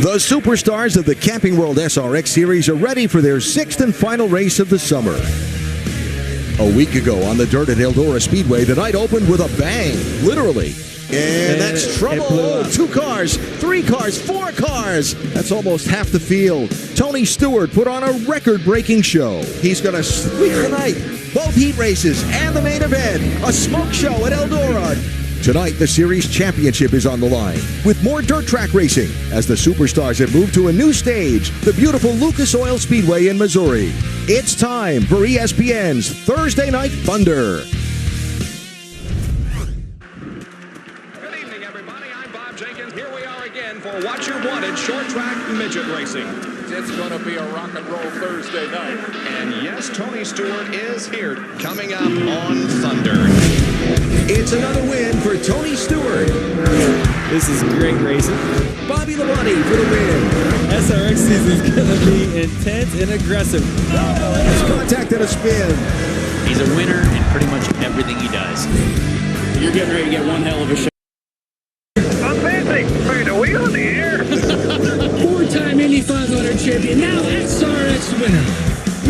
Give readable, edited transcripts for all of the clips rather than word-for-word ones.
The superstars of the Camping World SRX Series are ready for their 6th and final race of the summer. A week ago on the dirt at Eldora Speedway, the night opened with a bang, literally. And that's trouble. 2 cars, 3 cars, 4 cars. That's almost half the field. Tony Stewart put on a record-breaking show. He's going to sweep the night. Both heat races and the main event. A smoke show at Eldora. Tonight, the series championship is on the line with more dirt track racing as the superstars have moved to a new stage, the beautiful Lucas Oil Speedway in Missouri. It's time for ESPN's Thursday Night Thunder. Good evening, everybody. I'm Bob Jenkins. Here we are again for what you wanted, short track midget racing. It's going to be a rock and roll Thursday night. And yes, Tony Stewart is here, coming up on Thunder. It's another win for Tony Stewart. This is great racing. Bobby Labonte for the win. SRX season is going to be intense and aggressive. Has contact and a spin. He's a winner in pretty much everything he does. You're getting ready to get one hell of a shot. Amazing! Wait, are we on the air? 4-time Indy 500 champion, now SRX winner.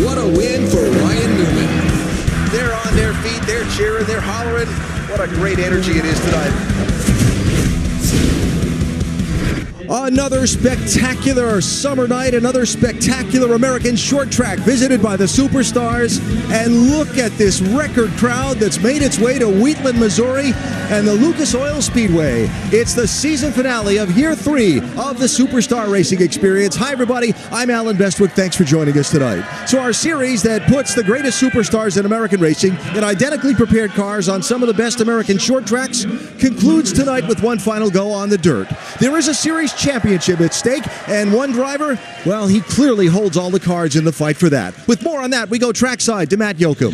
What a win for Ryan Newman. They're on their feet, they're cheering, they're hollering. What a great energy it is tonight. Another spectacular summer night, another spectacular American short track visited by the superstars. And look at this record crowd that's made its way to Wheatland, Missouri and the Lucas Oil Speedway. It's the season finale of year 3 of the Superstar Racing Experience. Hi, everybody. I'm Alan Bestwick. Thanks for joining us tonight. So our series that puts the greatest superstars in American racing in identically prepared cars on some of the best American short tracks concludes tonight with one final go on the dirt. There is a series championship at stake, and one driver, well, he clearly holds all the cards in the fight for that. With more on that, we go trackside to Matt Yoakum.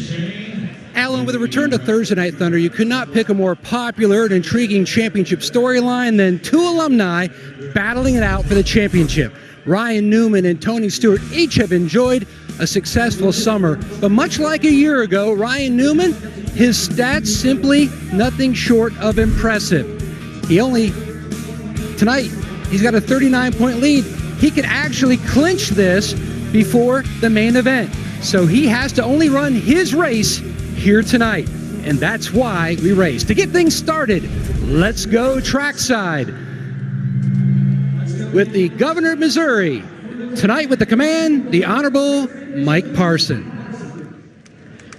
Alan, with a return to Thursday Night Thunder, you could not pick a more popular and intriguing championship storyline than 2 alumni battling it out for the championship. Ryan Newman and Tony Stewart each have enjoyed a successful summer, but much like a year ago, Ryan Newman, his stats simply nothing short of impressive. Tonight, he's got a 39-point lead. He could actually clinch this before the main event. So he has to only run his race here tonight. And that's why we race. To get things started, let's go trackside with the governor of Missouri. Tonight with the command, the Honorable Mike Parson.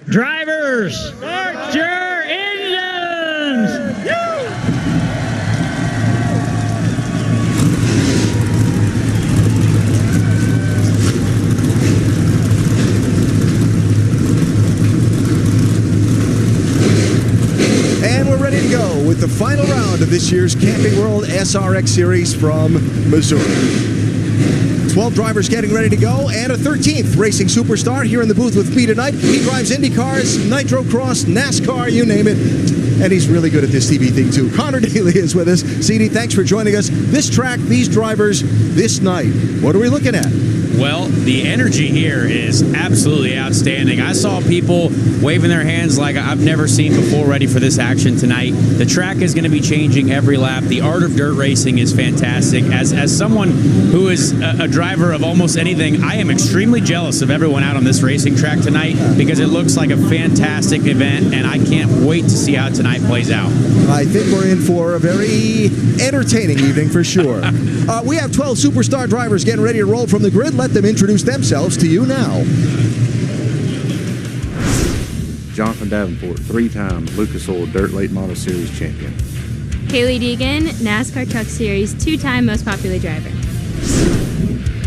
Drivers, start your engines! And we're ready to go with the final round of this year's Camping World SRX Series from Missouri. 12 drivers getting ready to go, and a 13th racing superstar here in the booth with me tonight. He drives Indy cars, Nitro Cross, NASCAR, you name it. And he's really good at this TV thing, too. Connor Daly is with us. CD, thanks for joining us. This track, these drivers, this night. What are we looking at? Well, the energy here is absolutely outstanding. I saw people waving their hands like I've never seen before, ready for this action tonight. The track is going to be changing every lap. The art of dirt racing is fantastic. As someone who is a driver of almost anything, I am extremely jealous of everyone out on this racing track tonight because it looks like a fantastic event, and I can't wait to see how tonight plays out. I think we're in for a very entertaining evening for sure. We have 12 superstar drivers getting ready to roll from the grid. Let them introduce themselves to you now. Jonathan Davenport, 3-time Lucas Oil Dirt Late Model Series champion. Haley Deegan, NASCAR Truck Series 2-time most popular driver.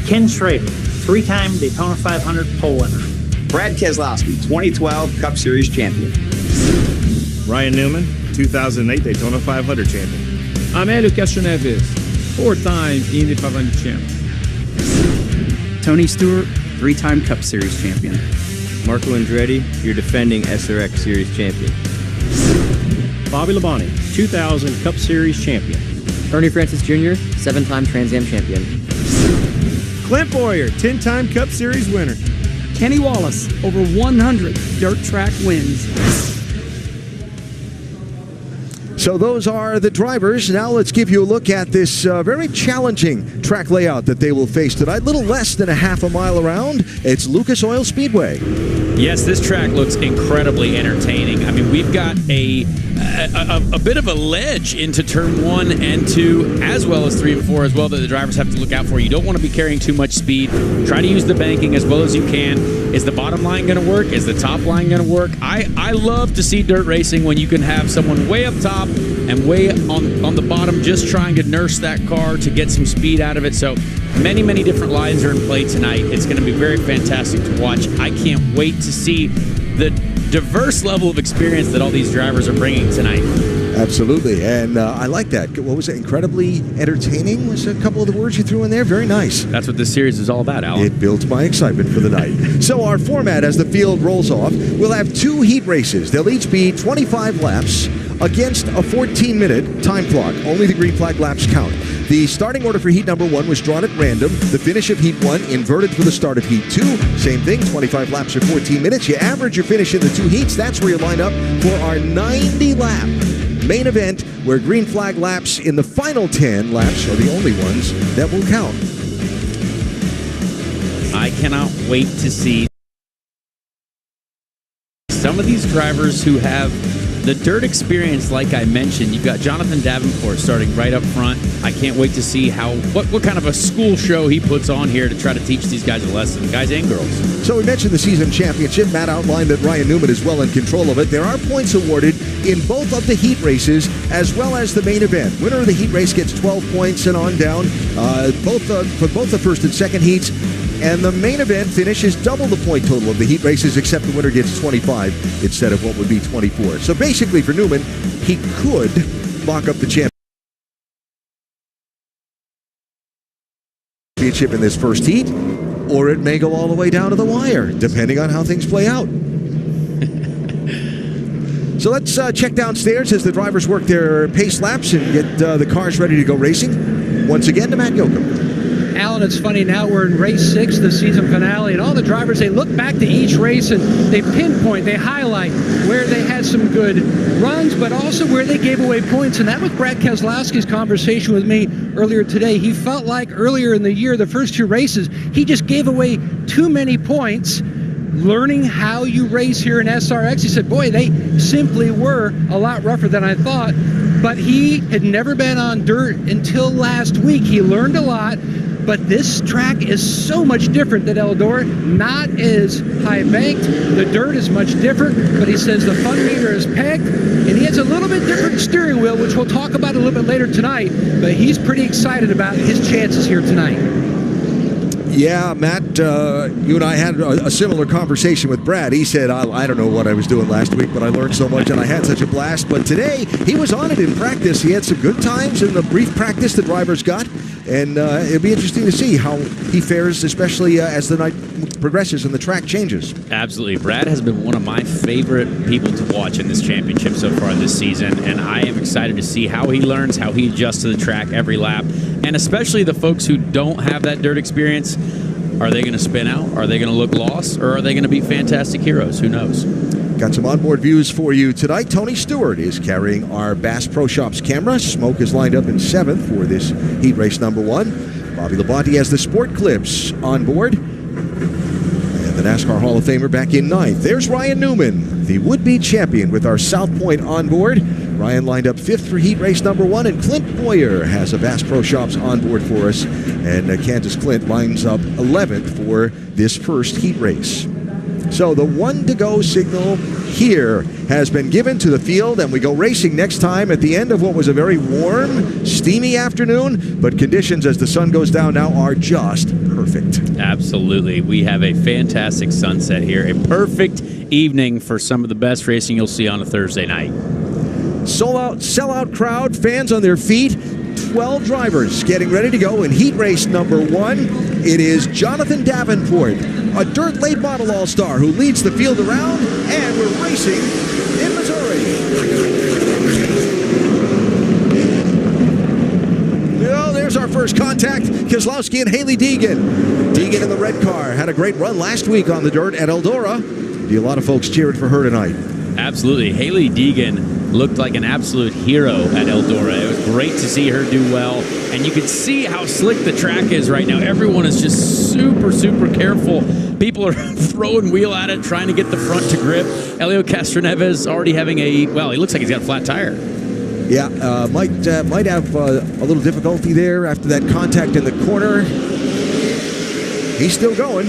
Ken Schrader, 3-time Daytona 500 pole winner. Brad Keselowski, 2012 Cup Series champion. Ryan Newman, 2008 Daytona 500 champion. Amélio Castro Neves, 4-time Indy 500 champion. Tony Stewart, 3-time Cup Series champion. Marco Andretti, your defending SRX Series champion. Bobby Labonte, 2000 Cup Series champion. Ernie Francis Jr., 7-time Trans Am champion. Clint Boyer, 10-time Cup Series winner. Kenny Wallace, over 100 dirt track wins. So those are the drivers. Now let's give you a look at this very challenging track layout that they will face tonight. A little less than a half a mile around. It's Lucas Oil Speedway. Yes, this track looks incredibly entertaining. I mean, we've got a bit of a ledge into turn 1 and 2, as well as 3 and 4 as well, that the drivers have to look out for. You don't want to be carrying too much speed. Try to use the banking as well as you can. Is the bottom line going to work? Is the top line going to work? I love to see dirt racing when you can have someone way up top and way on the bottom just trying to nurse that car to get some speed out of it. So many different lines are in play tonight. It's going to be very fantastic to watch. I can't wait to see the diverse level of experience that all these drivers are bringing tonight. Absolutely, and I like that. What was it? Incredibly entertaining was a couple of the words you threw in there. Very nice. That's what this series is all about, Alan. It builds my excitement for the night. So our format as the field rolls off, we'll have 2 heat races. They'll each be 25 laps against a 14-minute time clock. Only the green flag laps count. The starting order for heat number 1 was drawn at random. The finish of heat 1 inverted for the start of heat 2. Same thing, 25 laps or 14 minutes. You average your finish in the 2 heats. That's where you line up for our 90-lap main event, where green flag laps in the final 10 laps are the only ones that will count. I cannot wait to see some of these drivers who have the dirt experience. Like I mentioned, you've got Jonathan Davenport starting right up front. I can't wait to see what kind of a school show he puts on here to try to teach these guys a lesson, guys and girls. So we mentioned the season championship. Matt outlined that Ryan Newman is well in control of it. There are points awarded in both of the heat races as well as the main event. Winner of the heat race gets 12 points and on down, for both the first and second heats. And the main event finishes double the point total of the heat races, except the winner gets 25 instead of what would be 24. So basically for Newman, he could lock up the championship in this first heat, or it may go all the way down to the wire, depending on how things play out. So let's check downstairs as the drivers work their pace laps and get the cars ready to go racing. Once again to Matt Yoakum. Alan, it's funny, now we're in race 6, the season finale, and all the drivers, they look back to each race and they pinpoint, they highlight where they had some good runs, but also where they gave away points. And that was Brad Keselowski's conversation with me earlier today. He felt like earlier in the year, the first 2 races, he just gave away too many points. Learning how you race here in SRX, he said, boy, they simply were a lot rougher than I thought. But he had never been on dirt until last week. He learned a lot. But this track is so much different than Eldora, not as high banked. The dirt is much different, but he says the fun meter is pegged, and he has a little bit different steering wheel, which we'll talk about a little bit later tonight, but he's pretty excited about his chances here tonight. Yeah, Matt, you and I had a similar conversation with Brad. He said, I don't know what I was doing last week, but I learned so much and I had such a blast. But today, he was on it in practice. He had some good times in the brief practice the drivers got. And it'll be interesting to see how he fares, especially as the night progresses and the track changes. Absolutely. Brad has been one of my favorite people to watch in this championship so far this season, and I am excited to see how he learns, how he adjusts to the track every lap, and especially the folks who don't have that dirt experience. Are they going to spin out? Are they going to look lost? Or are they going to be fantastic heroes? Who knows? Got some onboard views for you tonight. Tony Stewart is carrying our Bass Pro Shops camera. Smoke is lined up in 7th for this heat race number 1. Bobby Labonte has the Sport Clips on board. And the NASCAR Hall of Famer back in 9th. There's Ryan Newman, the would-be champion, with our South Point on board. Ryan lined up 5th for heat race number 1, and Clint Boyer has a Bass Pro Shops on board for us. And Kansas Clint lines up 11th for this first heat race. So the 1 to go signal here has been given to the field, and we go racing next time at the end of what was a very warm, steamy afternoon, but conditions as the sun goes down now are just perfect. Absolutely. We have a fantastic sunset here, a perfect evening for some of the best racing you'll see on a Thursday night. Sellout crowd, fans on their feet, 12 drivers getting ready to go in heat race number 1. It is Jonathan Davenport, a dirt late model all-star who leads the field around, and we're racing in Missouri. Well, there's our first contact, Keselowski and Haley Deegan. Deegan in the red car had a great run last week on the dirt at Eldora. A lot of folks cheering for her tonight. Absolutely. Haley Deegan looked like an absolute hero at Eldora. It was great to see her do well. And you can see how slick the track is right now. Everyone is just super, super careful. People are throwing wheel at it, trying to get the front to grip. Helio Castroneves already having he looks like he's got a flat tire. Yeah, might have a little difficulty there after that contact in the corner. He's still going.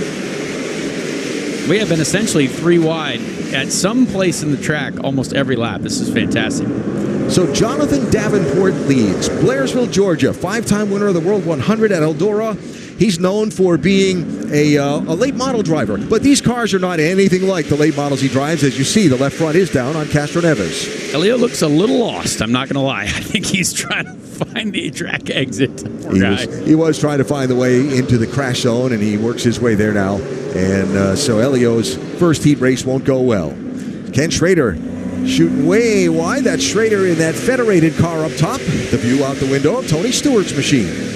We have been essentially 3 wide at some place in the track almost every lap. This is fantastic. So Jonathan Davenport leads. Blairsville, Georgia, 5-time winner of the World 100 at Eldora. He's known for being a late model driver, but these cars are not anything like the late models he drives. As you see, the left front is down on Castroneves. Elio looks a little lost, I'm not going to lie. I think he's trying to find the track exit. Poor guy. He was trying to find the way into the crash zone, and he works his way there now. And so Elio's first heat race won't go well. Ken Schrader shooting way wide. That's Schrader in that federated car up top. The view out the window of Tony Stewart's machine.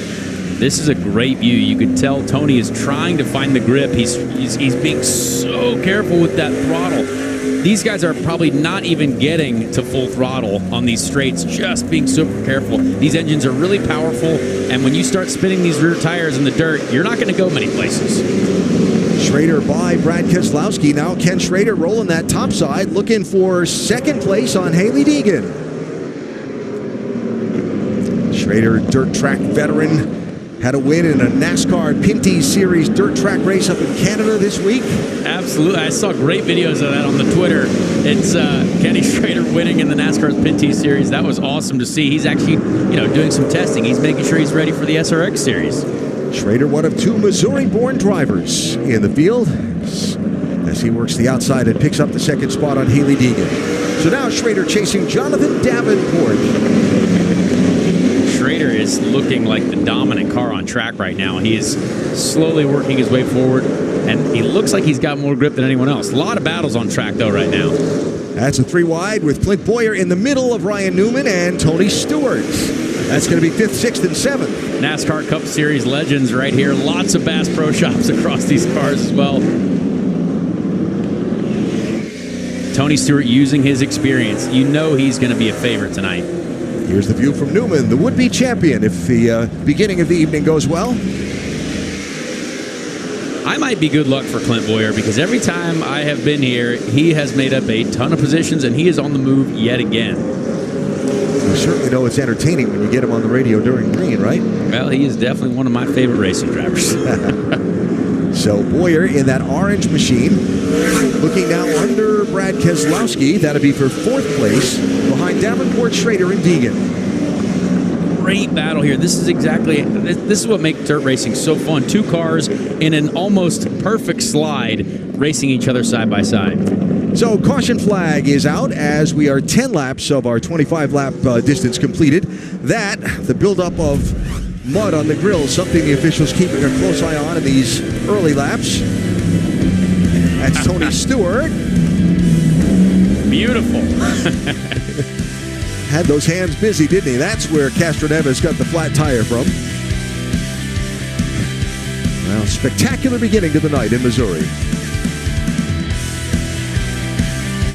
This is a great view. You could tell Tony is trying to find the grip. He's being so careful with that throttle. These guys are probably not even getting to full throttle on these straights, just being super careful. These engines are really powerful, and when you start spinning these rear tires in the dirt, you're not going to go many places. Schrader by Brad Keselowski. Now Ken Schrader rolling that top side, looking for second place on Haley Deegan. Schrader, dirt track veteran, had a win in a NASCAR Pinty Series dirt track race up in Canada this week. Absolutely. I saw great videos of that on the Twitter. It's Kenny Schrader winning in the NASCAR Pinty Series. That was awesome to see. He's actually, doing some testing. He's making sure he's ready for the SRX Series. Schrader, one of 2 Missouri-born drivers in the field, as he works the outside and picks up the second spot on Haley Deegan. So now Schrader chasing Jonathan Davenport. Schrader is looking like the dominant car on track right now. He is slowly working his way forward, and he looks like he's got more grip than anyone else. A lot of battles on track, though, right now. That's a 3 wide with Clint Boyer in the middle of Ryan Newman and Tony Stewart. That's going to be 5th, 6th, and 7th. NASCAR Cup Series legends right here. Lots of Bass Pro Shops across these cars as well. Tony Stewart using his experience. You know he's going to be a favorite tonight. Here's the view from Newman, the would-be champion, if the beginning of the evening goes well. I might be good luck for Clint Boyer because every time I have been here, he has made up a ton of positions, and he is on the move yet again. You certainly know it's entertaining when you get him on the radio during green, right? Well, he is definitely one of my favorite racing drivers. So Boyer in that orange machine, looking now under Brad Keselowski. That'll be for 4th place, behind Davenport, Schrader, and Deegan. Great battle here. This is what makes dirt racing so fun. 2 cars in an almost perfect slide, racing each other side by side. So caution flag is out as we are 10 laps of our 25-lap distance completed. That, the buildup of mud on the grill, something the officials keeping a close eye on in these early laps. That's Tony Stewart. Beautiful. Had those hands busy, didn't he? That's where Castroneves got the flat tire from. Well, spectacular beginning to the night in Missouri.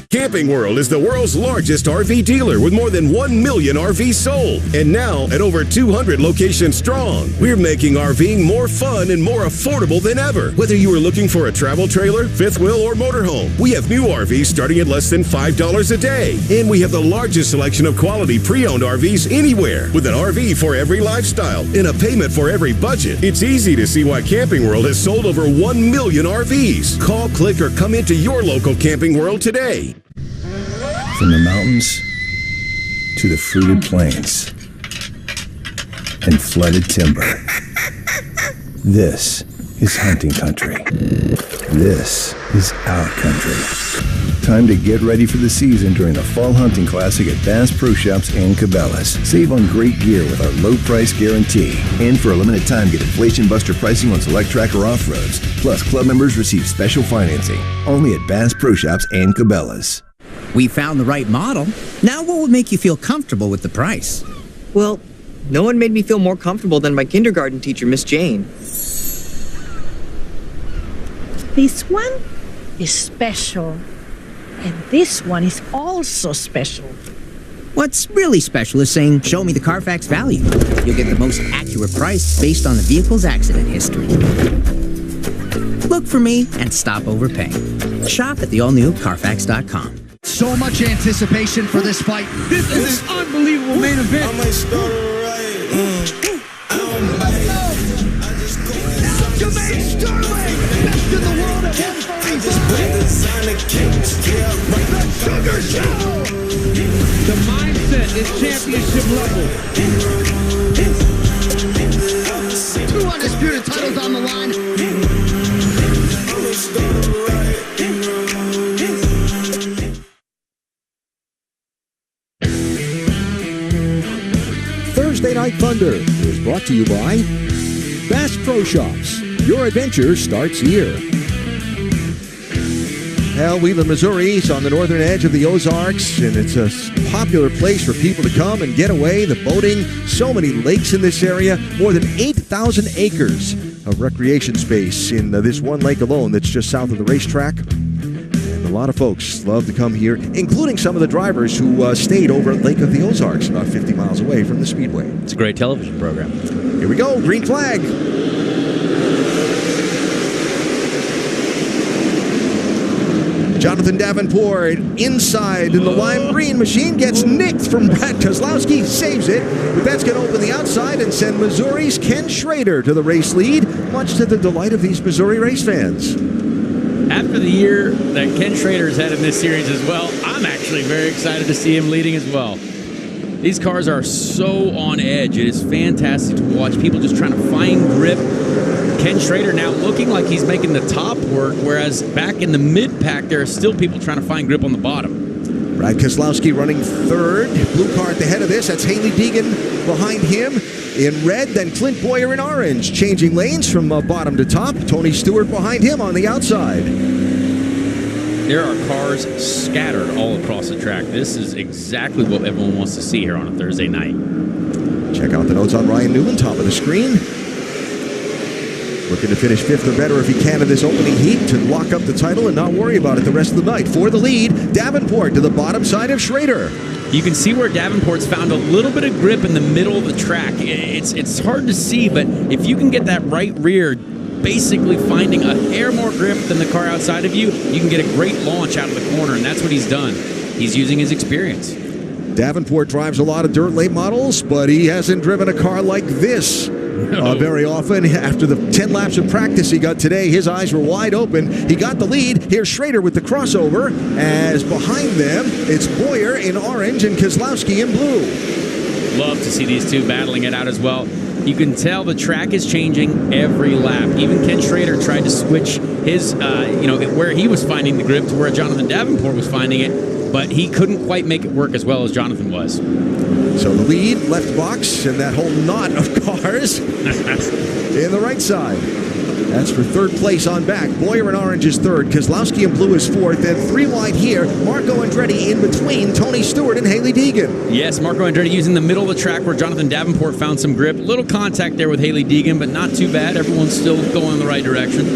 Camping World is the world's largest RV dealer with more than 1 million RVs sold. And now at over 200 locations strong. We're making RVing more fun and more affordable than ever. Whether you are looking for a travel trailer, fifth wheel, or motorhome, we have new RVs starting at less than $5 a day. And we have the largest selection of quality pre-owned RVs anywhere, with an RV for every lifestyle and a payment for every budget. It's easy to see why Camping World has sold over 1 million RVs. Call, click, or come into your local Camping World today. From the mountains to the fruited plains and flooded timber, this is hunting country. This is our country. Time to get ready for the season during the Fall Hunting Classic at Bass Pro Shops and Cabela's. Save on great gear with our low price guarantee. And for a limited time, get inflation buster pricing on select tracker off-roads. Plus, club members receive special financing. Only at Bass Pro Shops and Cabela's. We found the right model. Now what would make you feel comfortable with the price? Well, no one made me feel more comfortable than my kindergarten teacher, Miss Jane. This one is special. And this one is also special. What's really special is saying, show me the Carfax value. You'll get the most accurate price based on the vehicle's accident history. Look for me and stop overpaying. Shop at the all-new Carfax.com. So much anticipation for this fight. This is an unbelievable main event. Jermaine Sterling, best in the world at 135. The Sugar Show. The mindset is championship level. 2 undisputed titles on the line. Thursday Night Thunder is brought to you by Bass Pro Shops. Your adventure starts here. Well, Wheatland, Missouri is on the northern edge of the Ozarks, and it's a popular place for people to come and get away. The boating, so many lakes in this area, more than 8,000 acres of recreation space in this one lake alone that's just south of the racetrack. And a lot of folks love to come here, including some of the drivers who stayed over at Lake of the Ozarks, about 50 miles away from the Speedway. It's a great television program. Here we go, green flag. Jonathan Davenport inside in the lime green machine gets nicked from Brad Kozlowski, saves it, but that's going to open the outside and send Missouri's Ken Schrader to the race lead, much to the delight of these Missouri race fans. After the year that Ken Schrader's had in this series as well, I'm actually very excited to see him leading as well. These cars are so on edge. It is fantastic to watch. People just trying to find grip. Ken Schrader now looking like he's making the top work, whereas back in the mid-pack, there are still people trying to find grip on the bottom. Brad Kozlowski running third. Blue car at the head of this. That's Haley Deegan behind him in red. Then Clint Boyer in orange. Changing lanes from bottom to top. Tony Stewart behind him on the outside. There are cars scattered all across the track. This is exactly what everyone wants to see here on a Thursday night. Check out the notes on Ryan Newman, top of the screen. Looking to finish 5th or better if he can in this opening heat to lock up the title and not worry about it the rest of the night. For the lead, Davenport to the bottom side of Schrader. You can see where Davenport's found a little bit of grip in the middle of the track. It's hard to see, but if you can get that right rear basically finding a hair more grip than the car outside of you, you can get a great launch out of the corner, and that's what he's done. He's using his experience. Davenport drives a lot of dirt late models, but he hasn't driven a car like this very often. After the 10 laps of practice he got today, his eyes were wide open. He got the lead. Here's Schrader with the crossover, as behind them it's Boyer in orange and Kozlowski in blue. Love to see these two battling it out as well. You can tell the track is changing every lap. Even Ken Schrader tried to switch his, where he was finding the grip to where Jonathan Davenport was finding it, but he couldn't quite make it work as well as Jonathan was. So the lead, left box, and that whole knot of cars in the right side. That's for third place on back. Boyer in orange is third. Kozlowski in blue is fourth. And 3 wide here. Marco Andretti in between Tony Stewart and Haley Deegan. Yes, Marco Andretti using the middle of the track where Jonathan Davenport found some grip. Little contact there with Haley Deegan, but not too bad. Everyone's still going in the right direction.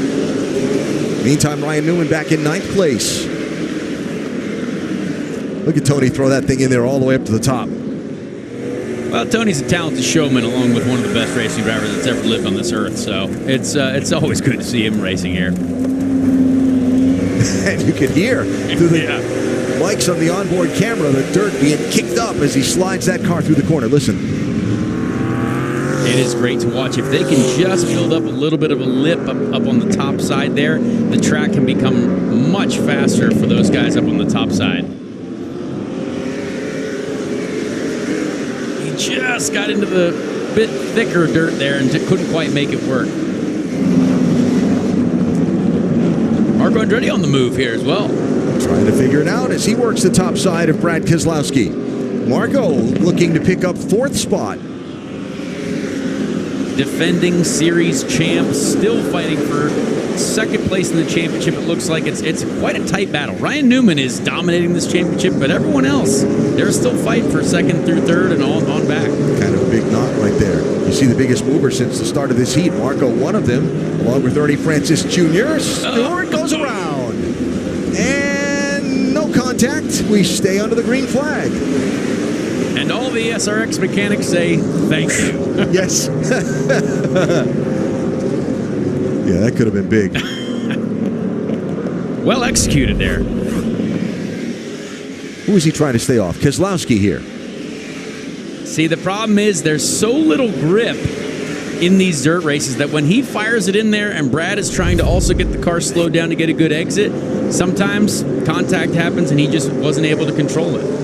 Meantime, Ryan Newman back in 9th place. Look at Tony throw that thing in there all the way up to the top. Well, Tony's a talented showman, along with one of the best racing drivers that's ever lived on this earth. So it's always good to see him racing here. And you can hear through the mics on the onboard camera the dirt being kicked up as he slides that car through the corner. Listen. It is great to watch. If they can just build up a little bit of a lip up on the top side there, the track can become much faster for those guys up on the top side. Just got into the bit thicker dirt there and couldn't quite make it work. Marco Andretti on the move here as well. Trying to figure it out as he works the top side of Brad Kozlowski. Marco looking to pick up 4th spot. Defending series champ, still fighting for 2nd place in the championship. It looks like it's quite a tight battle. Ryan Newman is dominating this championship, but everyone else, they're still fighting for 2nd through 3rd and on back. Kind of a big knot right there. You see the biggest mover since the start of this heat. Marco, one of them, along with Ernie Francis Jr. Stewart goes around. And no contact. contact, we stay under the green flag. And all the SRX mechanics say, thank you. Yes. Yeah, that could have been big. Well executed there. Who is he trying to stay off? Keselowski here. See, the problem is there's so little grip in these dirt races that when he fires it in there and Brad is trying to also get the car slowed down to get a good exit, sometimes contact happens and he just wasn't able to control it.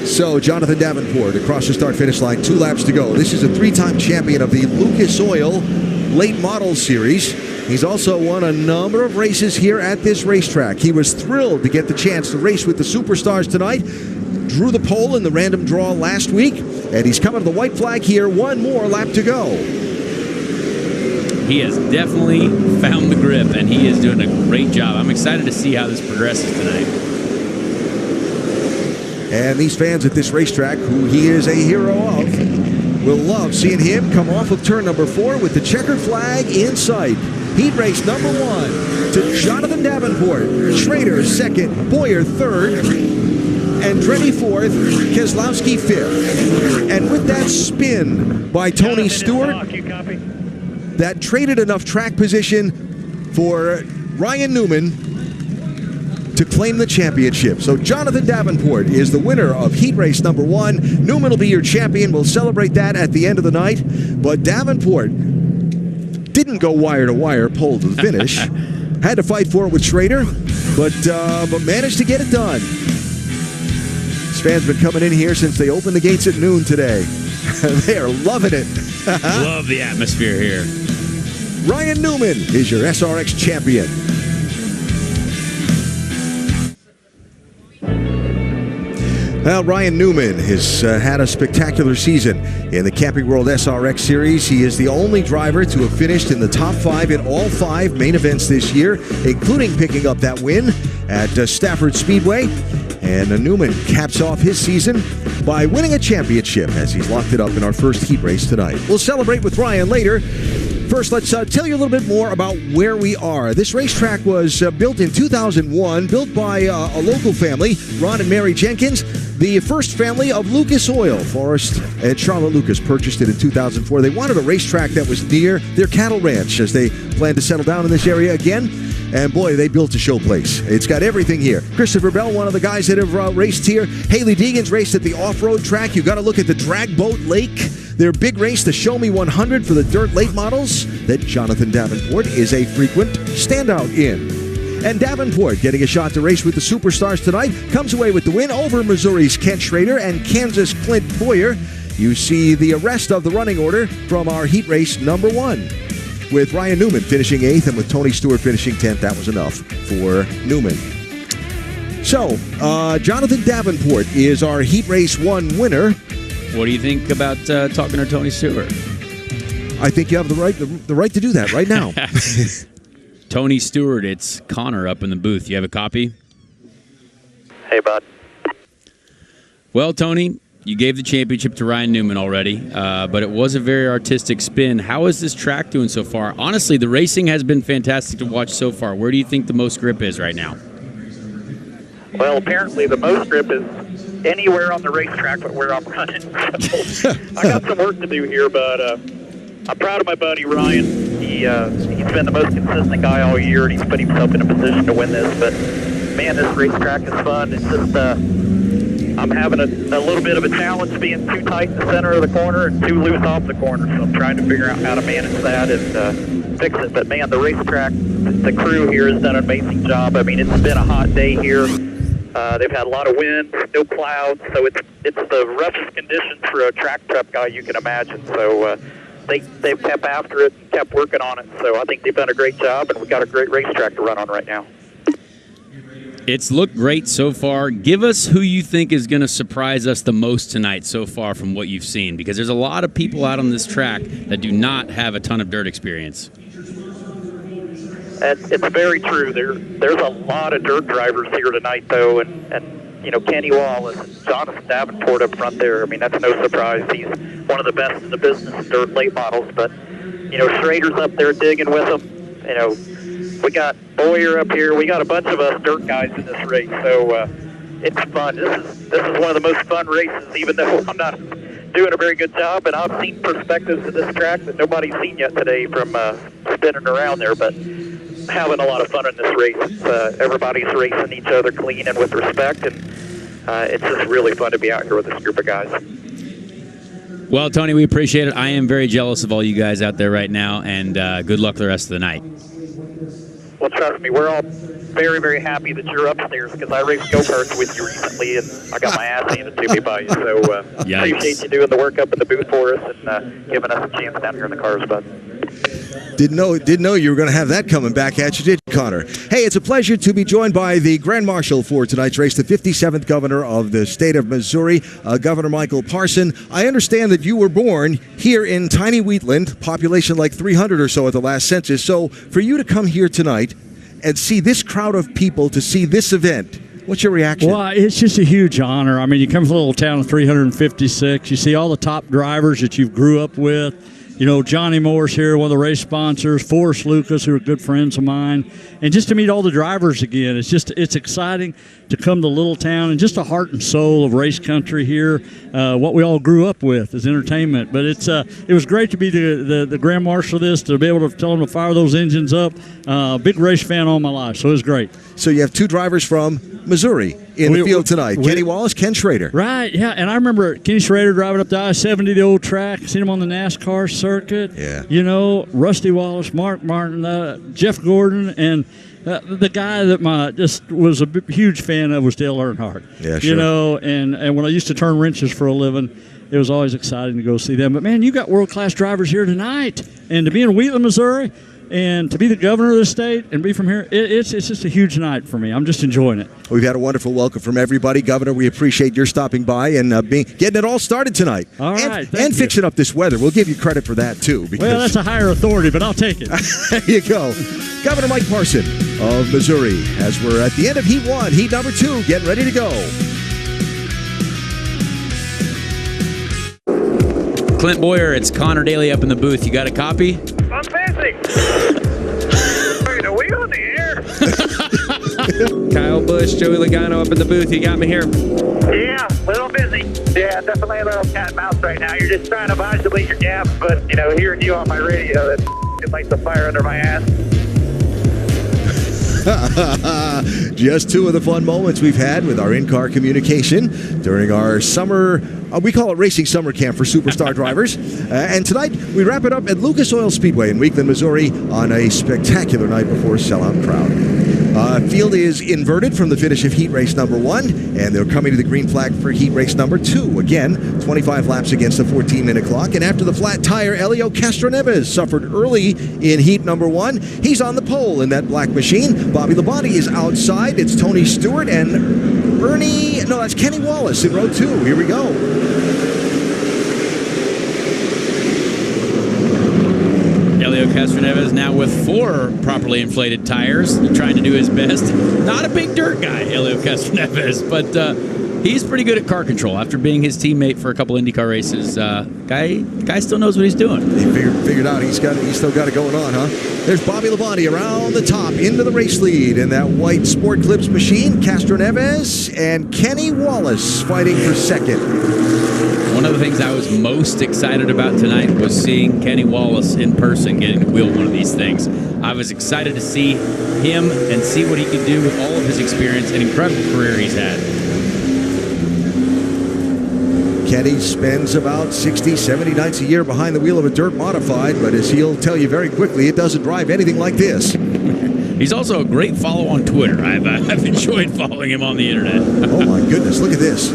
So, Jonathan Davenport across the start-finish line, 2 laps to go. This is a 3-time champion of the Lucas Oil Late Model Series. He's also won a number of races here at this racetrack. He was thrilled to get the chance to race with the Superstars tonight. Drew the pole in the random draw last week, and he's coming to the white flag here. 1 more lap to go. He has definitely found the grip, and he is doing a great job. I'm excited to see how this progresses tonight. And these fans at this racetrack, who he is a hero of, will love seeing him come off of turn number 4 with the checkered flag in sight. Heat race number 1 to Jonathan Davenport. Schrader second, Boyer third, Andretti fourth, Keselowski fifth. And with that spin by Tony Stewart, that traded enough track position for Ryan Newman to claim the championship. So Jonathan Davenport is the winner of heat race number 1. Newman will be your champion. We'll celebrate that at the end of the night. But Davenport didn't go wire to wire, pole to the finish. Had to fight for it with Schrader, but managed to get it done. This fan's been coming in here since they opened the gates at noon today. They are loving it. Love the atmosphere here. Ryan Newman is your SRX champion. Well, Ryan Newman has had a spectacular season in the Camping World SRX Series. He is the only driver to have finished in the top 5 in all 5 main events this year, including picking up that win at Stafford Speedway. And Newman caps off his season by winning a championship as he's locked it up in our first heat race tonight. We'll celebrate with Ryan later. First, let's tell you a little bit more about where we are. This racetrack was built in 2001, built by a local family, Ron and Mary Jenkins, the first family of Lucas Oil. Forrest and Charlotte Lucas purchased it in 2004. They wanted a racetrack that was near their cattle ranch as they plan to settle down in this area again. And boy, they built a showplace. It's got everything here. Christopher Bell, one of the guys that have raced here. Haley Deegan's raced at the off-road track. You got to look at the Drag Boat Lake. Their big race, the Show Me 100 for the dirt late models that Jonathan Davenport is a frequent standout in. And Davenport, getting a shot to race with the Superstars tonight, comes away with the win over Missouri's Kent Schrader and Kansas' Clint Boyer. You see the rest of the running order from our heat race number 1. With Ryan Newman finishing 8th and with Tony Stewart finishing 10th, that was enough for Newman. So, Jonathan Davenport is our heat race 1 winner. What do you think about talking to Tony Stewart? I think you have the right to do that right now. Tony Stewart, it's Connor up in the booth. You have a copy? Hey, bud. Well, Tony, you gave the championship to Ryan Newman already, but it was a very artistic spin. How is this track doing so far? Honestly, the racing has been fantastic to watch so far. Where do you think the most grip is right now? Well, apparently the most grip is anywhere on the racetrack but where I'm running. So I got some work to do here, but I'm proud of my buddy Ryan. He's been the most consistent guy all year, and he's put himself in a position to win this. But, man, this racetrack is fun. It's just I'm having a little bit of a challenge being too tight in the center of the corner and too loose off the corner. So I'm trying to figure out how to manage that and fix it. But, man, the racetrack, the crew here has done an amazing job. I mean, it's been a hot day here. They've had a lot of wind, no clouds, so it's the roughest conditions for a track prep guy you can imagine. So they've kept after it and kept working on it. So I think they've done a great job, and we've got a great racetrack to run on right now. It's looked great so far. Give us who you think is going to surprise us the most tonight so far from what you've seen, because there's a lot of people out on this track that do not have a ton of dirt experience. It's very true. There's a lot of dirt drivers here tonight, though, and you know, Kenny Wallace and Jonathan Davenport up front there. I mean, that's no surprise. He's one of the best in the business of dirt late models. But you know, Schrader's up there digging with them. You know, We got Boyer up here. We got a bunch of us dirt guys in this race, so it's fun. This is one of the most fun races, even though I'm not doing a very good job, and I've seen perspectives of this track that nobody's seen yet today from spinning around there, but having a lot of fun in this race. Everybody's racing each other clean and with respect, and it's just really fun to be out here with this group of guys. Well, Tony, we appreciate it. I am very jealous of all you guys out there right now, and good luck the rest of the night. Well, trust me, we're all very, very happy that you're upstairs, because I raced go-karts with you recently, and I got my ass handed to me by you. So appreciate you doing the work up in the booth for us and giving us a chance down here in the cars, bud. Didn't know you were going to have that coming back at you, did you, Connor? Hey, it's a pleasure to be joined by the Grand Marshal for tonight's race, the 57th Governor of the state of Missouri, Governor Michael Parson. I understand that you were born here in tiny Wheatland, population like 300 or so at the last census. So for you to come here tonight and see this crowd of people, to see this event, what's your reaction? Well, it's just a huge honor. I mean, you come from a little town of 356. You see all the top drivers that you grew up with. You know, Johnny Moore's here, one of the race sponsors, Forrest Lucas, who are good friends of mine, and just to meet all the drivers again. It's exciting to come to Little Town and just the heart and soul of race country here, what we all grew up with as entertainment. But it was great to be the Grand Marshal of this, to be able to tell them to fire those engines up. Big race fan all my life, so it was great. So you have two drivers from Missouri in the field tonight. Kenny Wallace, Ken Schrader. Right, yeah. And I remember Kenny Schrader driving up the I-70, the old track. Seen him on the NASCAR circuit. Yeah. You know, Rusty Wallace, Mark Martin, Jeff Gordon, and the guy that I just was a huge fan of was Dale Earnhardt. Yeah, sure. You know, and when I used to turn wrenches for a living, it was always exciting to go see them. But, man, you got world-class drivers here tonight. And to be in Wheatland, Missouri, and to be the governor of the state and be from here, it's just a huge night for me. I'm just enjoying it. We've had a wonderful welcome from everybody. Governor, we appreciate your stopping by and getting it all started tonight. All right. And fixing up this weather. We'll give you credit for that, too. Well, that's a higher authority, but I'll take it. There you go. Governor Mike Parson of Missouri, as we're at the end of Heat 1, Heat number 2, getting ready to go. Clint Boyer, it's Connor Daly up in the booth. You got a copy? I'm busy. Are we on the air? Kyle Busch, Joey Logano up in the booth. You got me here. Yeah, a little busy. Yeah, definitely a little cat and mouse right now. You're just trying to modulate your gaps, but, you know, hearing you on my radio, it lights a fire under my ass. Just two of the fun moments we've had with our in-car communication during our summer, we call it Racing Summer Camp for Superstar drivers. And tonight, we wrap it up at Lucas Oil Speedway in Wheatland, Missouri on a spectacular night before a sellout crowd. Field is inverted from the finish of heat race number 1, and they're coming to the green flag for heat race number 2. Again, 25 laps against the 14-minute clock. And after the flat tire, Helio Castroneves suffered early in heat number 1. He's on the pole in that black machine. Bobby Labonte is outside. It's Tony Stewart and that's Kenny Wallace in row 2. Here we go. Helio Castroneves now with 4 properly inflated tires, trying to do his best. Not a big dirt guy, Helio Castroneves, but he's pretty good at car control. After being his teammate for a couple IndyCar races, guy still knows what he's doing. He figured out he's still got it going on, huh? There's Bobby Labonte around the top into the race lead in that white Sport Clips machine. Castroneves and Kenny Wallace fighting for second. One of the things I was most excited about tonight was seeing Kenny Wallace in person getting to wheel one of these things. I was excited to see him and see what he could do with all of his experience and incredible career he's had. Kenny spends about 60, 70 nights a year behind the wheel of a dirt modified, but as he'll tell you very quickly, it doesn't drive anything like this. He's also a great follow on Twitter. I've enjoyed following him on the internet. Oh my goodness, look at this.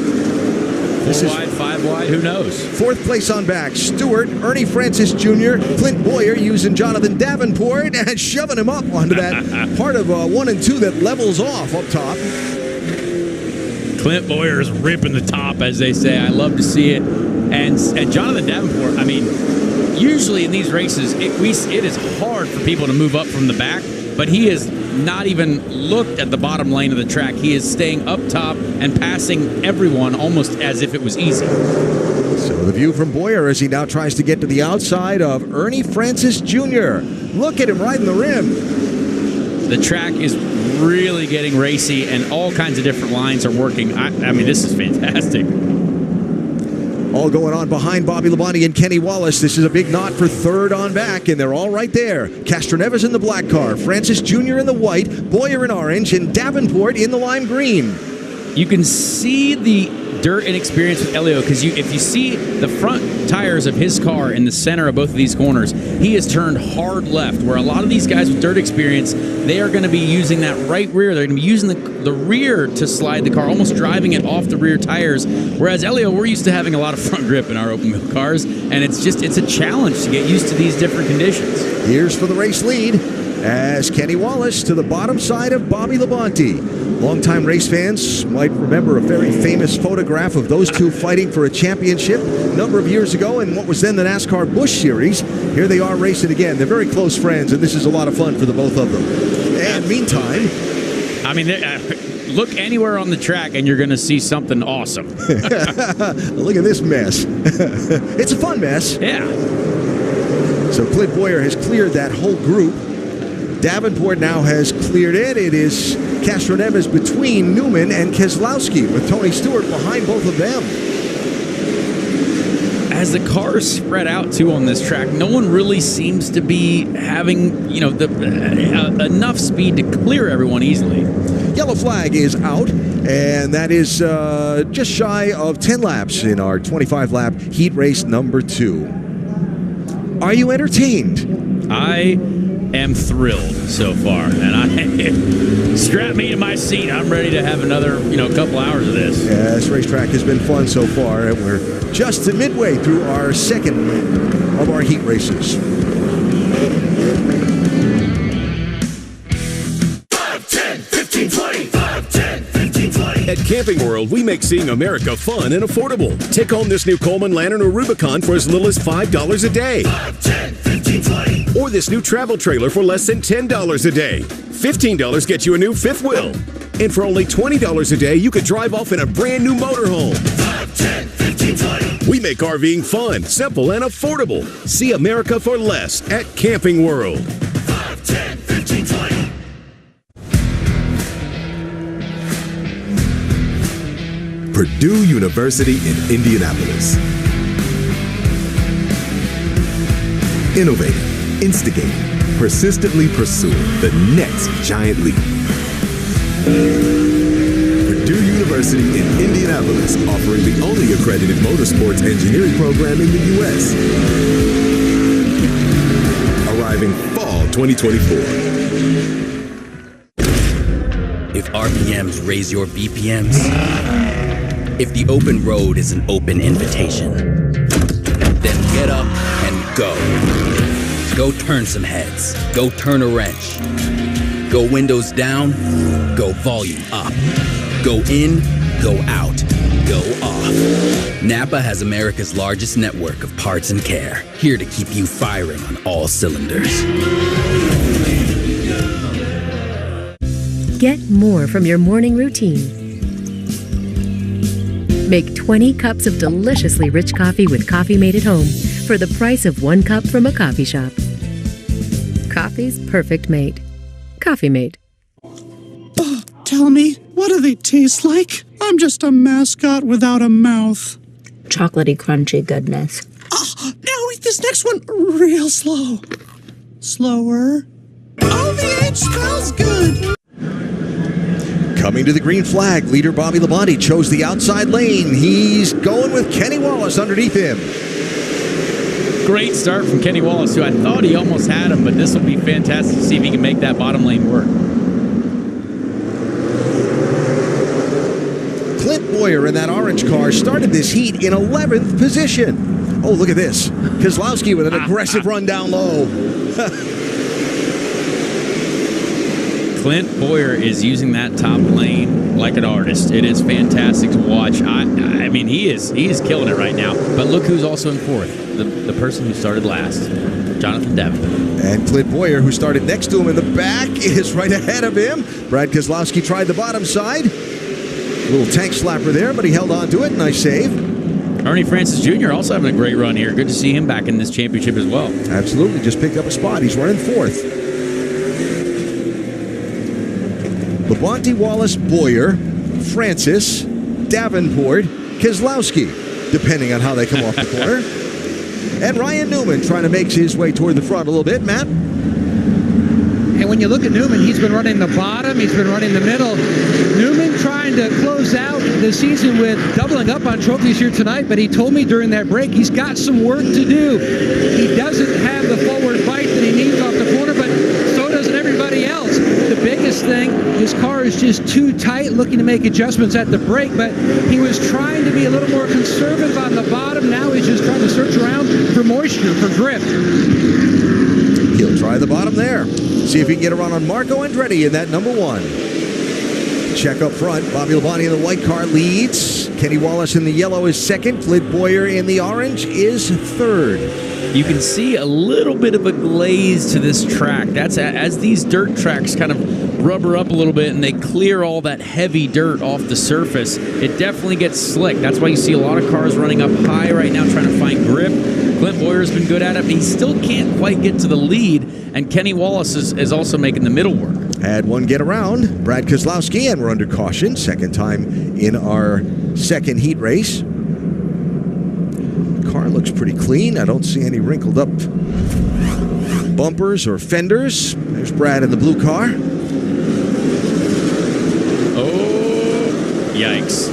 4 wide, 5 wide, who knows? 4th place on back. Stewart, Ernie Francis Jr., Clint Boyer using Jonathan Davenport and shoving him up onto that part of 1 and 2 that levels off up top. Clint Boyer is ripping the top, as they say. I love to see it. And Jonathan Davenport, I mean, usually in these races, it is hard for people to move up from the back, but he has not even looked at the bottom lane of the track. He is staying up top and passing everyone almost as if it was easy. So the view from Boyer as he now tries to get to the outside of Ernie Francis Jr. Look at him riding the rim. The track is really getting racy, and all kinds of different lines are working. I mean, this is fantastic. All going on behind Bobby Labonte and Kenny Wallace. This is a big knot for third on back, and they're all right there. Castroneves in the black car, Francis Jr. in the white, Boyer in orange, and Davenport in the lime green. You can see the dirt and experience with Elio, because if you see the front tires of his car in the center of both of these corners, he has turned hard left, where a lot of these guys with dirt experience, they are going to be using that right rear. They're going to be using the rear to slide the car, almost driving it off the rear tires, whereas Elio, we're used to having a lot of front grip in our open wheel cars, and it's a challenge to get used to these different conditions. Here's for the race lead as Kenny Wallace to the bottom side of Bobby Labonte. Longtime race fans might remember a very famous photograph of those two fighting for a championship a number of years ago in what was then the NASCAR Busch Series. Here they are racing again. They're very close friends, and this is a lot of fun for the both of them. And meantime, I mean, look anywhere on the track and you're going to see something awesome. Look at this mess. It's a fun mess. Yeah. So Clint Boyer has cleared that whole group. Davenport now has cleared it. It is Castroneves between Newman and Keselowski, with Tony Stewart behind both of them. As the cars spread out too on this track, no one really seems to be having, enough speed to clear everyone easily. Yellow flag is out, and that is just shy of 10 laps in our 25-lap heat race number 2. Are you entertained? I am thrilled so far, and I strap me to my seat. I'm ready to have another, couple hours of this. Yeah, this racetrack has been fun so far, and we're just midway through our second of our heat races. 5, 10, 15, 20. 5, 10, 15, 20. At Camping World, we make seeing America fun and affordable. Take home this new Coleman Lantern or Rubicon for as little as $5 a day. 5, 10, 15, 20. Or this new travel trailer for less than $10 a day. $15 gets you a new fifth wheel. And for only $20 a day, you could drive off in a brand new motorhome. 5, 10, 15, 20. We make RVing fun, simple, and affordable. See America for less at Camping World. 5, 10, 15, 20. Purdue University in Indianapolis. Innovating, instigating, persistently pursuing the next giant leap. Purdue University in Indianapolis, offering the only accredited motorsports engineering program in the U.S. Arriving fall 2024. If RPMs raise your BPMs, if the open road is an open invitation, then get up and go. Go turn some heads. Go turn a wrench. Go windows down. Go volume up. Go in. Go out. Go off. Napa has America's largest network of parts and care, here to keep you firing on all cylinders. Get more from your morning routine. Make 20 cups of deliciously rich coffee with Coffee Mate at home for the price of 1 cup from a coffee shop. Coffee's perfect mate. Coffee Mate. Tell me, what do they taste like? I'm just a mascot without a mouth. Chocolatey, crunchy goodness. Now eat this next one real slow. Slower. Oh, the H smells good. Coming to the green flag, leader Bobby Labonte chose the outside lane. He's going with Kenny Wallace underneath him. Great start from Kenny Wallace, who I thought he almost had him, but this will be fantastic to see if he can make that bottom lane work. Clint Boyer in that orange car started this heat in 11th position. Oh, look at this. Keselowski with an aggressive run down low. Clint Boyer is using that top lane like an artist. It is fantastic to watch. I mean, he is killing it right now. But look who's also in fourth. The person who started last, Jonathan Davenport. And Clint Boyer, who started next to him in the back, is right ahead of him. Brad Keselowski tried the bottom side. A little tank slapper there, but he held on to it. Nice save. Ernie Francis Jr. also having a great run here. Good to see him back in this championship as well. Absolutely. Just picked up a spot. He's running fourth. Labonte, Wallace, Boyer, Francis, Davenport, Keselowski, depending on how they come off the corner. And Ryan Newman trying to make his way toward the front a little bit. Matt? And when you look at Newman, he's been running the bottom, he's been running the middle. Newman trying to close out the season with doubling up on trophies here tonight, but he told me during that break he's got some work to do. He doesn't have the forward bite that he needs off the corner, but so doesn't everybody else. The biggest thing, his car is just too tight, looking to make adjustments at the brake, but he was trying to be a little more conservative on the bottom. Now he's just trying to search around for moisture, for grip. He'll try the bottom there. See if he can get around on Marco Andretti in that number 1. Check up front. Bobby Labonte in the white car leads. Kenny Wallace in the yellow is second. Clint Boyer in the orange is third. You can see a little bit of a glaze to this track. That's as these dirt tracks kind of rubber up a little bit and they clear all that heavy dirt off the surface. It definitely gets slick. That's why you see a lot of cars running up high right now trying to find grip. Clint Boyer's been good at it, but he still can't quite get to the lead. And Kenny Wallace is also making the middle work. Had one get around, Brad Keselowski, and we're under caution. Second time in our second heat race. The car looks pretty clean. I don't see any wrinkled up bumpers or fenders. There's Brad in the blue car. Oh, yikes.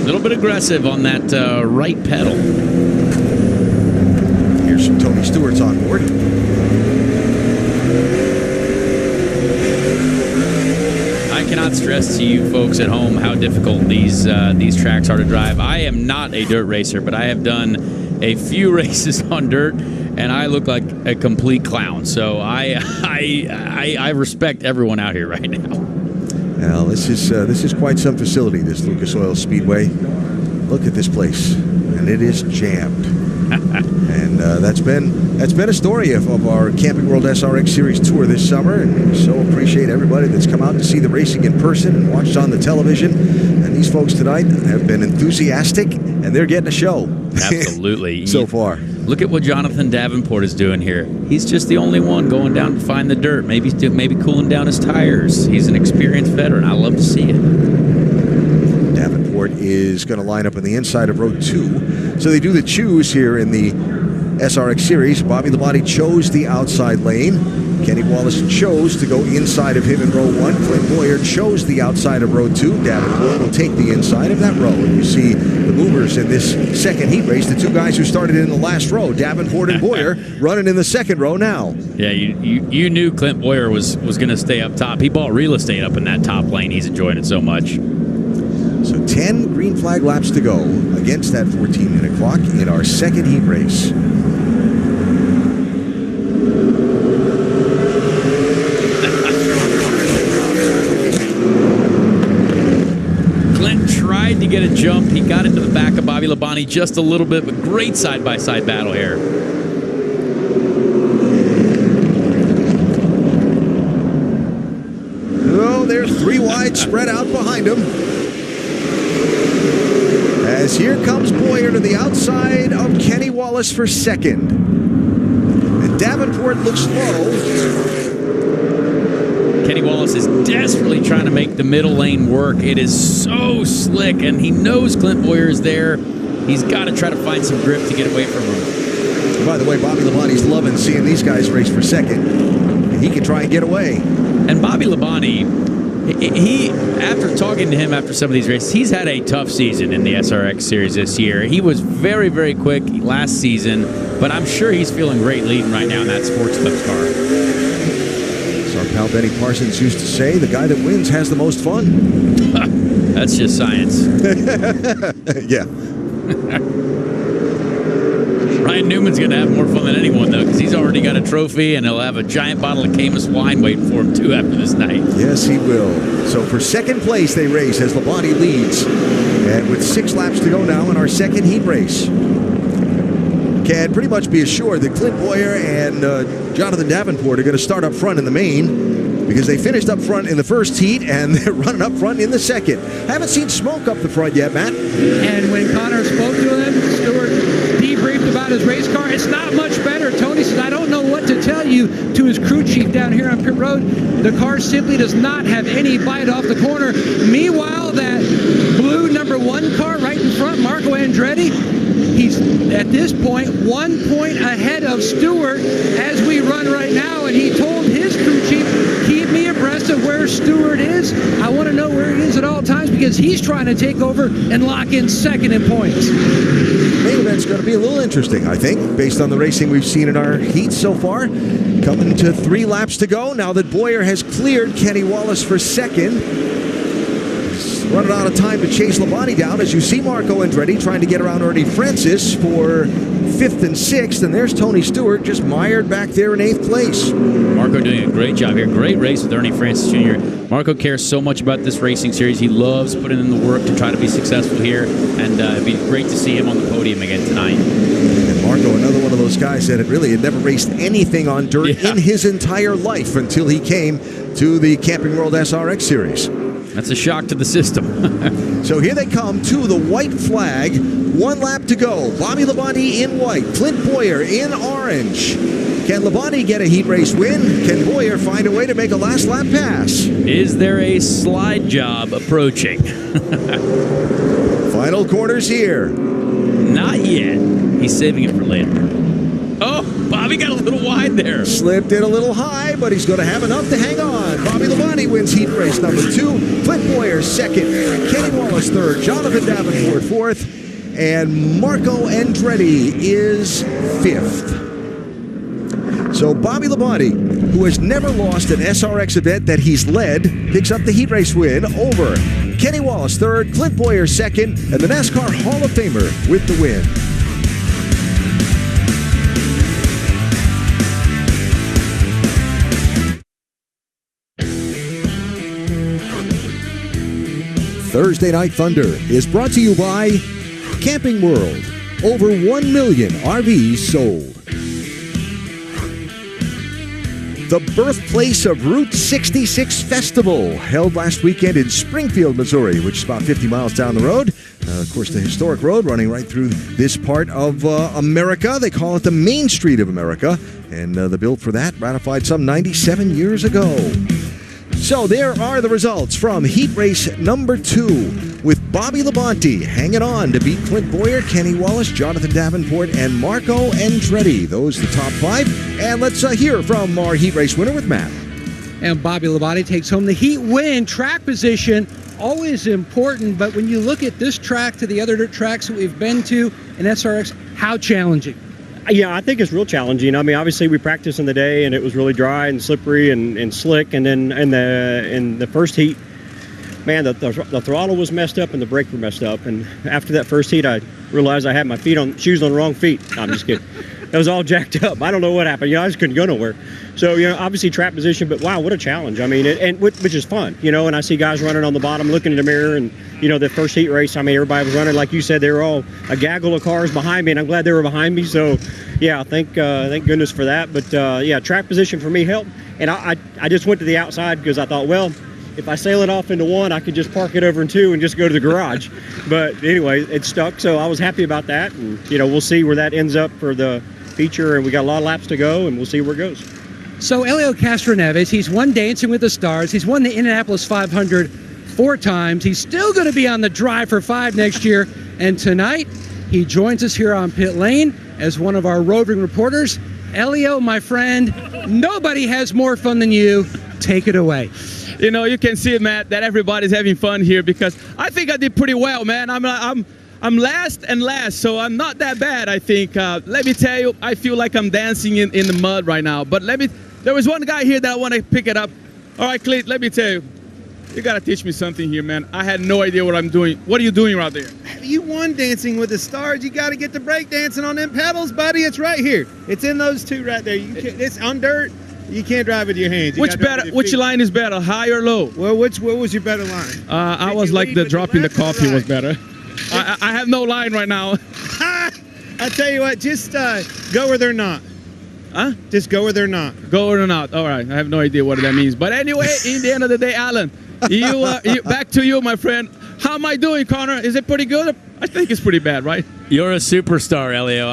A little bit aggressive on that right pedal. Here's some Tony Stewart's on board. I cannot stress to you folks at home how difficult these tracks are to drive. I am not a dirt racer, but I have done a few races on dirt, and I look like a complete clown. So I respect everyone out here right now. Now this is quite some facility, this Lucas Oil Speedway. Look at this place, and it is jammed. And that's been a story of our Camping World SRX Series tour this summer, and we so appreciate everybody that's come out to see the racing in person and watched on the television. And these folks tonight have been enthusiastic, and they're getting a show. Absolutely. So far. Look at what Jonathan Davenport is doing here. He's just the only one going down to find the dirt, maybe cooling down his tires. He's an experienced veteran. I love to see it. Davenport is going to line up on the inside of row 2. So they do the choose here in the SRX Series. Bobby Labonte chose the outside lane. Kenny Wallace chose to go inside of him in row 1. Clint Boyer chose the outside of row 2. Davenport will take the inside of that row. And you see the movers in this second heat race, the two guys who started in the last row, Davenport and Boyer, running in the second row now. Yeah, you knew Clint Boyer was going to stay up top. He bought real estate up in that top lane. He's enjoying it so much. So 10 green flag laps to go against that 14-minute clock in our second heat race. Clint tried to get a jump. He got into the back of Bobby Labonte just a little bit, but great side-by-side battle here. Oh, there's 3 wide spread out behind him. As here comes Boyer to the outside of Kenny Wallace for second. And Davenport looks low. Kenny Wallace is desperately trying to make the middle lane work. It is so slick, and he knows Clint Boyer is there. He's got to try to find some grip to get away from him. By the way, Bobby Labonte's loving seeing these guys race for second. He can try and get away. And Bobby Labonte, he, after talking to him after some of these races, he's had a tough season in the SRX Series this year. He was very, very quick last season, but I'm sure he's feeling great leading right now in that Sports Clips car. So our pal Benny Parsons used to say, the guy that wins has the most fun. That's just science. Yeah. Ryan Newman's going to have more fun than anyone, though, because he's already got a trophy, and he'll have a giant bottle of Camus wine waiting for him, too, after this night. Yes, he will. So for second place, they race as Labonte leads. And with 6 laps to go now in our second heat race. Can pretty much be assured that Clint Boyer and Jonathan Davenport are going to start up front in the main, because they finished up front in the first heat, and they're running up front in the second. Haven't seen smoke up the front yet, Matt. And when Connor spoke to him, Stewart debriefed about his race car. It's not much better. Tony said, I don't know what to tell you, to his crew chief down here on pit road. The car simply does not have any bite off the corner. Meanwhile, that blue number 1 car right in front, Marco Andretti, he's at this point 1 point ahead of Stewart as we run right now, and he told his crew chief, keep me abreast of where Stewart is. I want to know where he is at all times because he's trying to take over and lock in second in points. Main event's going to be a little interesting, I think, based on the racing we've seen in our heat so far. Coming to 3 laps to go now that Boyer has cleared Kenny Wallace for second. He's running out of time to chase Labonte down as you see Marco Andretti trying to get around Ernie Francis for 5th and 6th, and there's Tony Stewart just mired back there in 8th place. Marco doing a great job here. Great race with Ernie Francis Jr. Marco cares so much about this racing series. He loves putting in the work to try to be successful here, and it'd be great to see him on the podium again tonight. And Marco, another one of those guys that had never raced anything on dirt in his entire life until he came to the Camping World SRX series. That's a shock to the system. So here they come to the white flag. 1 lap to go. Bobby Labonte in white. Clint Boyer in orange. Can Labonte get a heat race win? Can Boyer find a way to make a last lap pass? Is there a slide job approaching? Final corners here. Not yet. He's saving it for later. Oh, Bobby got a little wide there. Slipped in a little high, but he's going to have enough to hang on. Bobby Labonte wins heat race number 2. Clint Boyer second. Kenny Wallace third. Jonathan Davenport fourth. And Marco Andretti is 5th. So Bobby Labonte, who has never lost an SRX event that he's led, picks up the heat race win over Kenny Wallace third, Clint Boyer second, and the NASCAR Hall of Famer with the win. Thursday Night Thunder is brought to you by Camping World. Over 1 million RVs sold. The birthplace of Route 66 Festival, held last weekend in Springfield, Missouri, which is about 50 miles down the road. Of course, the historic road running right through this part of America. They call it the Main Street of America, and the bill for that ratified some 97 years ago. So there are the results from heat race number 2, with Bobby Labonte hanging on to beat Clint Boyer, Kenny Wallace, Jonathan Davenport, and Marco Andretti. Those are the top 5. And let's hear from our heat race winner with Matt. And Bobby Labonte takes home the heat win. Track position, always important, but when you look at this track to the other dirt tracks that we've been to in SRX, how challenging? Yeah, I think it's real challenging. I mean, obviously we practiced in the day and it was really dry and slippery and slick. And then in the first heat, man, the throttle was messed up and the brake were messed up. And after that first heat, I realized I had my shoes on the wrong feet. No, I'm just kidding. It was all jacked up. I don't know what happened. I just couldn't go nowhere. So, obviously track position, but wow, what a challenge. I mean, which is fun, and I see guys running on the bottom, looking in the mirror, and, the first heat race, I mean, everybody was running, like you said, they were all a gaggle of cars behind me, and I'm glad they were behind me. So, yeah, thank goodness for that. But, yeah, track position for me helped. And I just went to the outside because I thought, well, if I sail it off into 1, I could just park it over in 2 and just go to the garage. But anyway, it stuck, so I was happy about that. And, we'll see where that ends up for the feature, and we got a lot of laps to go, and we'll see where it goes. So Elio Castroneves, he's won Dancing with the Stars. He's won the Indianapolis 500 4 times. He's still going to be on the Drive for 5 next year. And tonight, he joins us here on Pit Lane as one of our roving reporters. Elio, my friend, nobody has more fun than you. Take it away. You can see, Matt, that everybody's having fun here because I think I did pretty well, man. I'm last and last, so I'm not that bad, I think. Let me tell you, I feel like I'm dancing in the mud right now. But there was one guy here that I want to pick it up. All right, Clint, let me tell you. You got to teach me something here, man. I had no idea what I'm doing. What are you doing out there? You won Dancing with the Stars. You got to get the break dancing on them pedals, buddy. It's right here. It's in those 2 right there. It's on dirt. You can't drive with your hands. Which line is better, high or low? Well, what was your better line? I was like the dropping the coffee was better. I have no line right now. I tell you what, just go where they're not. Huh? Just go where they're not. Go where they're not. All right. I have no idea what that means. But anyway, in the end of the day, Alan, back to you, my friend. How am I doing, Connor? Is it pretty good? I think it's pretty bad, right? You're a superstar, Elio.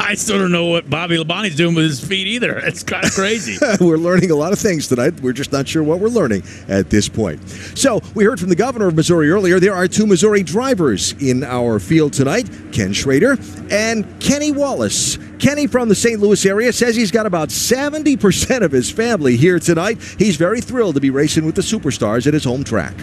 I still don't know what Bobby Labonte's doing with his feet either. It's kind of crazy. We're learning a lot of things tonight. We're just not sure what we're learning at this point. So we heard from the governor of Missouri earlier. There are 2 Missouri drivers in our field tonight, Ken Schrader and Kenny Wallace. Kenny from the St. Louis area says he's got about 70% of his family here tonight. He's very thrilled to be racing with the superstars at his home track.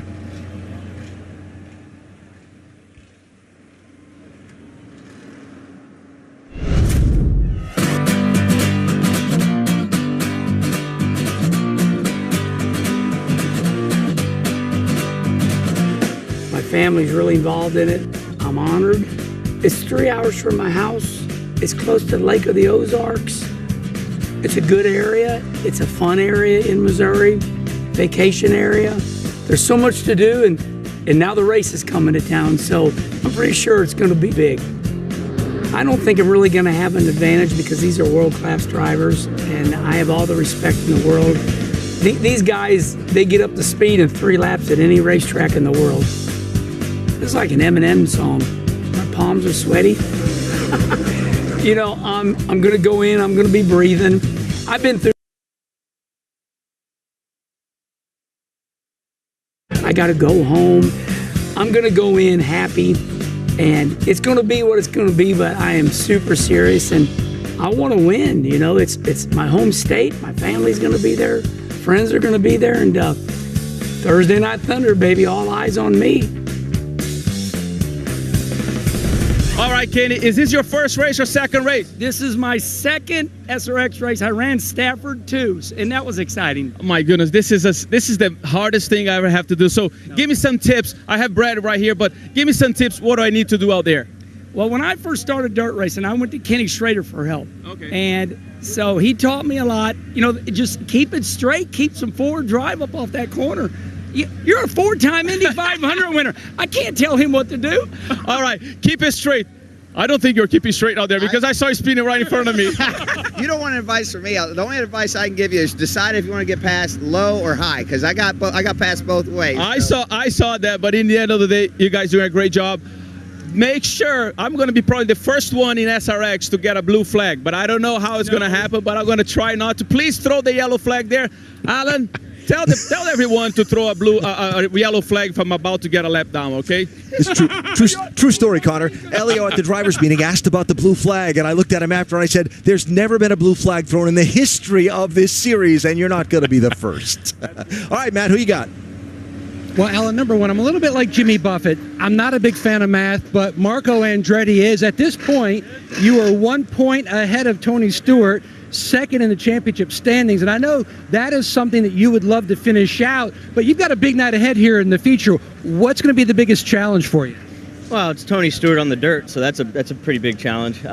Family's really involved in it. I'm honored. It's 3 hours from my house. It's close to the Lake of the Ozarks. It's a good area. It's a fun area in Missouri, vacation area. There's so much to do, and now the race is coming to town, so I'm pretty sure it's going to be big. I don't think I'm really going to have an advantage because these are world-class drivers, and I have all the respect in the world. These guys, they get up to speed in 3 laps at any racetrack in the world. It's like an Eminem song. My palms are sweaty. You know, I'm going to go in. I'm going to be breathing. I've been through. I got to go home. I'm going to go in happy, and it's going to be what it's going to be. But I am super serious, and I want to win. You know, it's my home state. My family's going to be there. Friends are going to be there, and Thursday Night Thunder, baby. All eyes on me. All right, Kenny, is this your first race or second race? This is my second SRX race. I ran Stafford too, and that was exciting. Oh my goodness, this is the hardest thing I ever have to do. So give me some tips. I have Brad right here, but give me some tips. What do I need to do out there? Well, when I first started dirt racing, I went to Kenny Schrader for help. Okay. And so he taught me a lot. You know, just keep it straight, keep some forward drive up off that corner. You're a 4-time Indy 500 winner. I can't tell him what to do. All right, keep it straight. I don't think you're keeping straight out there because I saw you speeding right in front of me. You don't want advice from me. The only advice I can give you is decide if you want to get past low or high, because I got past both ways. I saw that, but in the end of the day, you guys doing a great job. Make sure I'm going to be probably the first one in SRX to get a blue flag, but I don't know how it's going to happen. But I'm going to try not to. Please throw the yellow flag there, Alan. Tell everyone to throw a yellow flag if I'm about to get a lap down, okay? It's true story, Connor. Elio at the driver's meeting asked about the blue flag, and I looked at him after and I said, there's never been a blue flag thrown in the history of this series, and you're not going to be the first. All right, Matt, who you got? Well, Alan, number one, I'm a little bit like Jimmy Buffett. I'm not a big fan of math, but Marco Andretti is. At this point, you are 1 point ahead of Tony Stewart, second in the championship standings. And I know that is something that you would love to finish out, but you've got a big night ahead here in the feature. What's going to be the biggest challenge for you? Well, it's Tony Stewart on the dirt, so that's a pretty big challenge.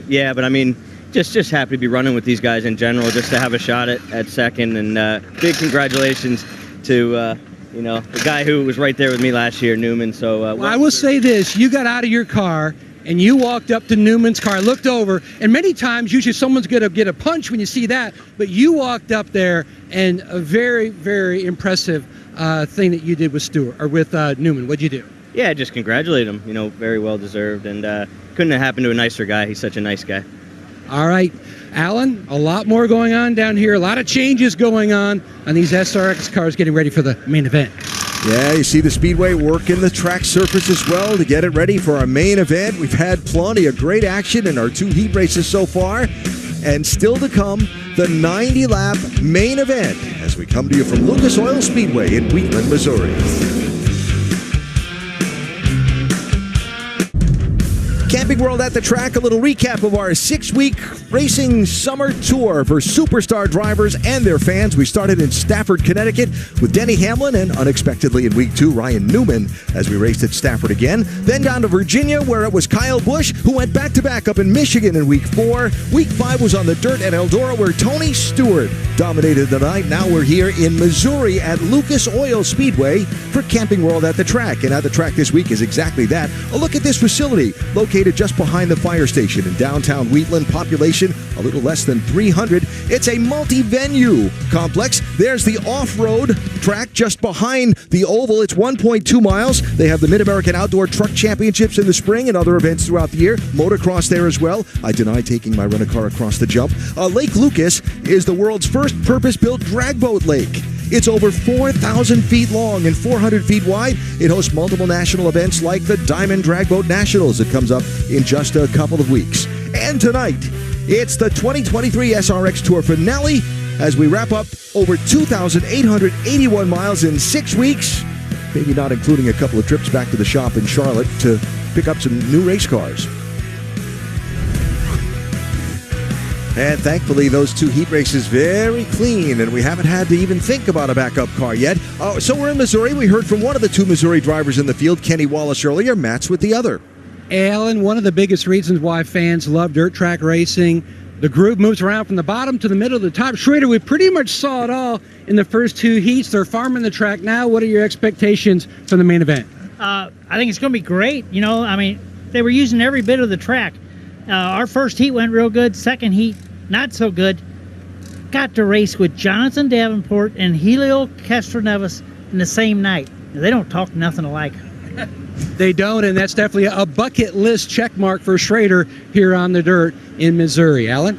Yeah, but I mean, just happy to be running with these guys in general, just to have a shot at second. And big congratulations to you know, the guy who was right there with me last year, Newman. So well, I will say this: you got out of your car and you walked up to Newman's car, looked over, and many times usually someone's going to get a punch when you see that, but you walked up there, and a very, very impressive thing that you did with Stewart or with Newman. What'd you do? Yeah, just congratulate him. You know, very well deserved, and couldn't have happened to a nicer guy. He's such a nice guy. All right, Alan, a lot more going on down here, a lot of changes going on these SRX cars getting ready for the main event. Yeah, you see the Speedway working the track surface as well to get it ready for our main event. We've had plenty of great action in our 2 heat races so far. And still to come, the 90-lap main event as we come to you from Lucas Oil Speedway in Wheatland, Missouri. Camping World at the Track, a little recap of our 6-week racing summer tour for superstar drivers and their fans. We started in Stafford, Connecticut with Denny Hamlin, and unexpectedly in week 2, Ryan Newman as we raced at Stafford again. Then down to Virginia where it was Kyle Busch who went back-to-back up in Michigan in week 4. Week 5 was on the dirt at Eldora where Tony Stewart dominated the night. Now we're here in Missouri at Lucas Oil Speedway for Camping World at the Track. And at the track this week is exactly that. A look at this facility located just behind the fire station in downtown Wheatland. Population a little less than 300. It's a multi-venue complex. There's the off-road track just behind the oval. It's 1.2 miles. They have the Mid-American Outdoor Truck Championships in the spring and other events throughout the year. Motocross there as well. I deny taking my rent-a-car across the jump. Lake Lucas is the world's first purpose-built drag boat lake. It's over 4,000 feet long and 400 feet wide. It hosts multiple national events like the Diamond Drag Boat Nationals that comes up in just a couple of weeks. And tonight, it's the 2023 SRX Tour finale as we wrap up over 2,881 miles in 6 weeks, maybe not including a couple of trips back to the shop in Charlotte to pick up some new race cars. And thankfully, those two heat races very clean, and we haven't had to even think about a backup car yet. So we're in Missouri. We heard from one of the two Missouri drivers in the field, Kenny Wallace, earlier. Matt's with the other. Alan, one of the biggest reasons why fans love dirt track racing, the groove moves around from the bottom to the middle to the top. Schrader, we pretty much saw it all in the first two heats. They're farming the track now. What are your expectations for the main event? I think it's going to be great. You know, I mean, they were using every bit of the track. Our first heat went real good. Second heat, not so good. Got to race with Jonathan Davenport and Helio Castroneves in the same night. They don't talk nothing alike. They don't, and that's definitely a bucket list check mark for Schrader here on the dirt in Missouri. Alan?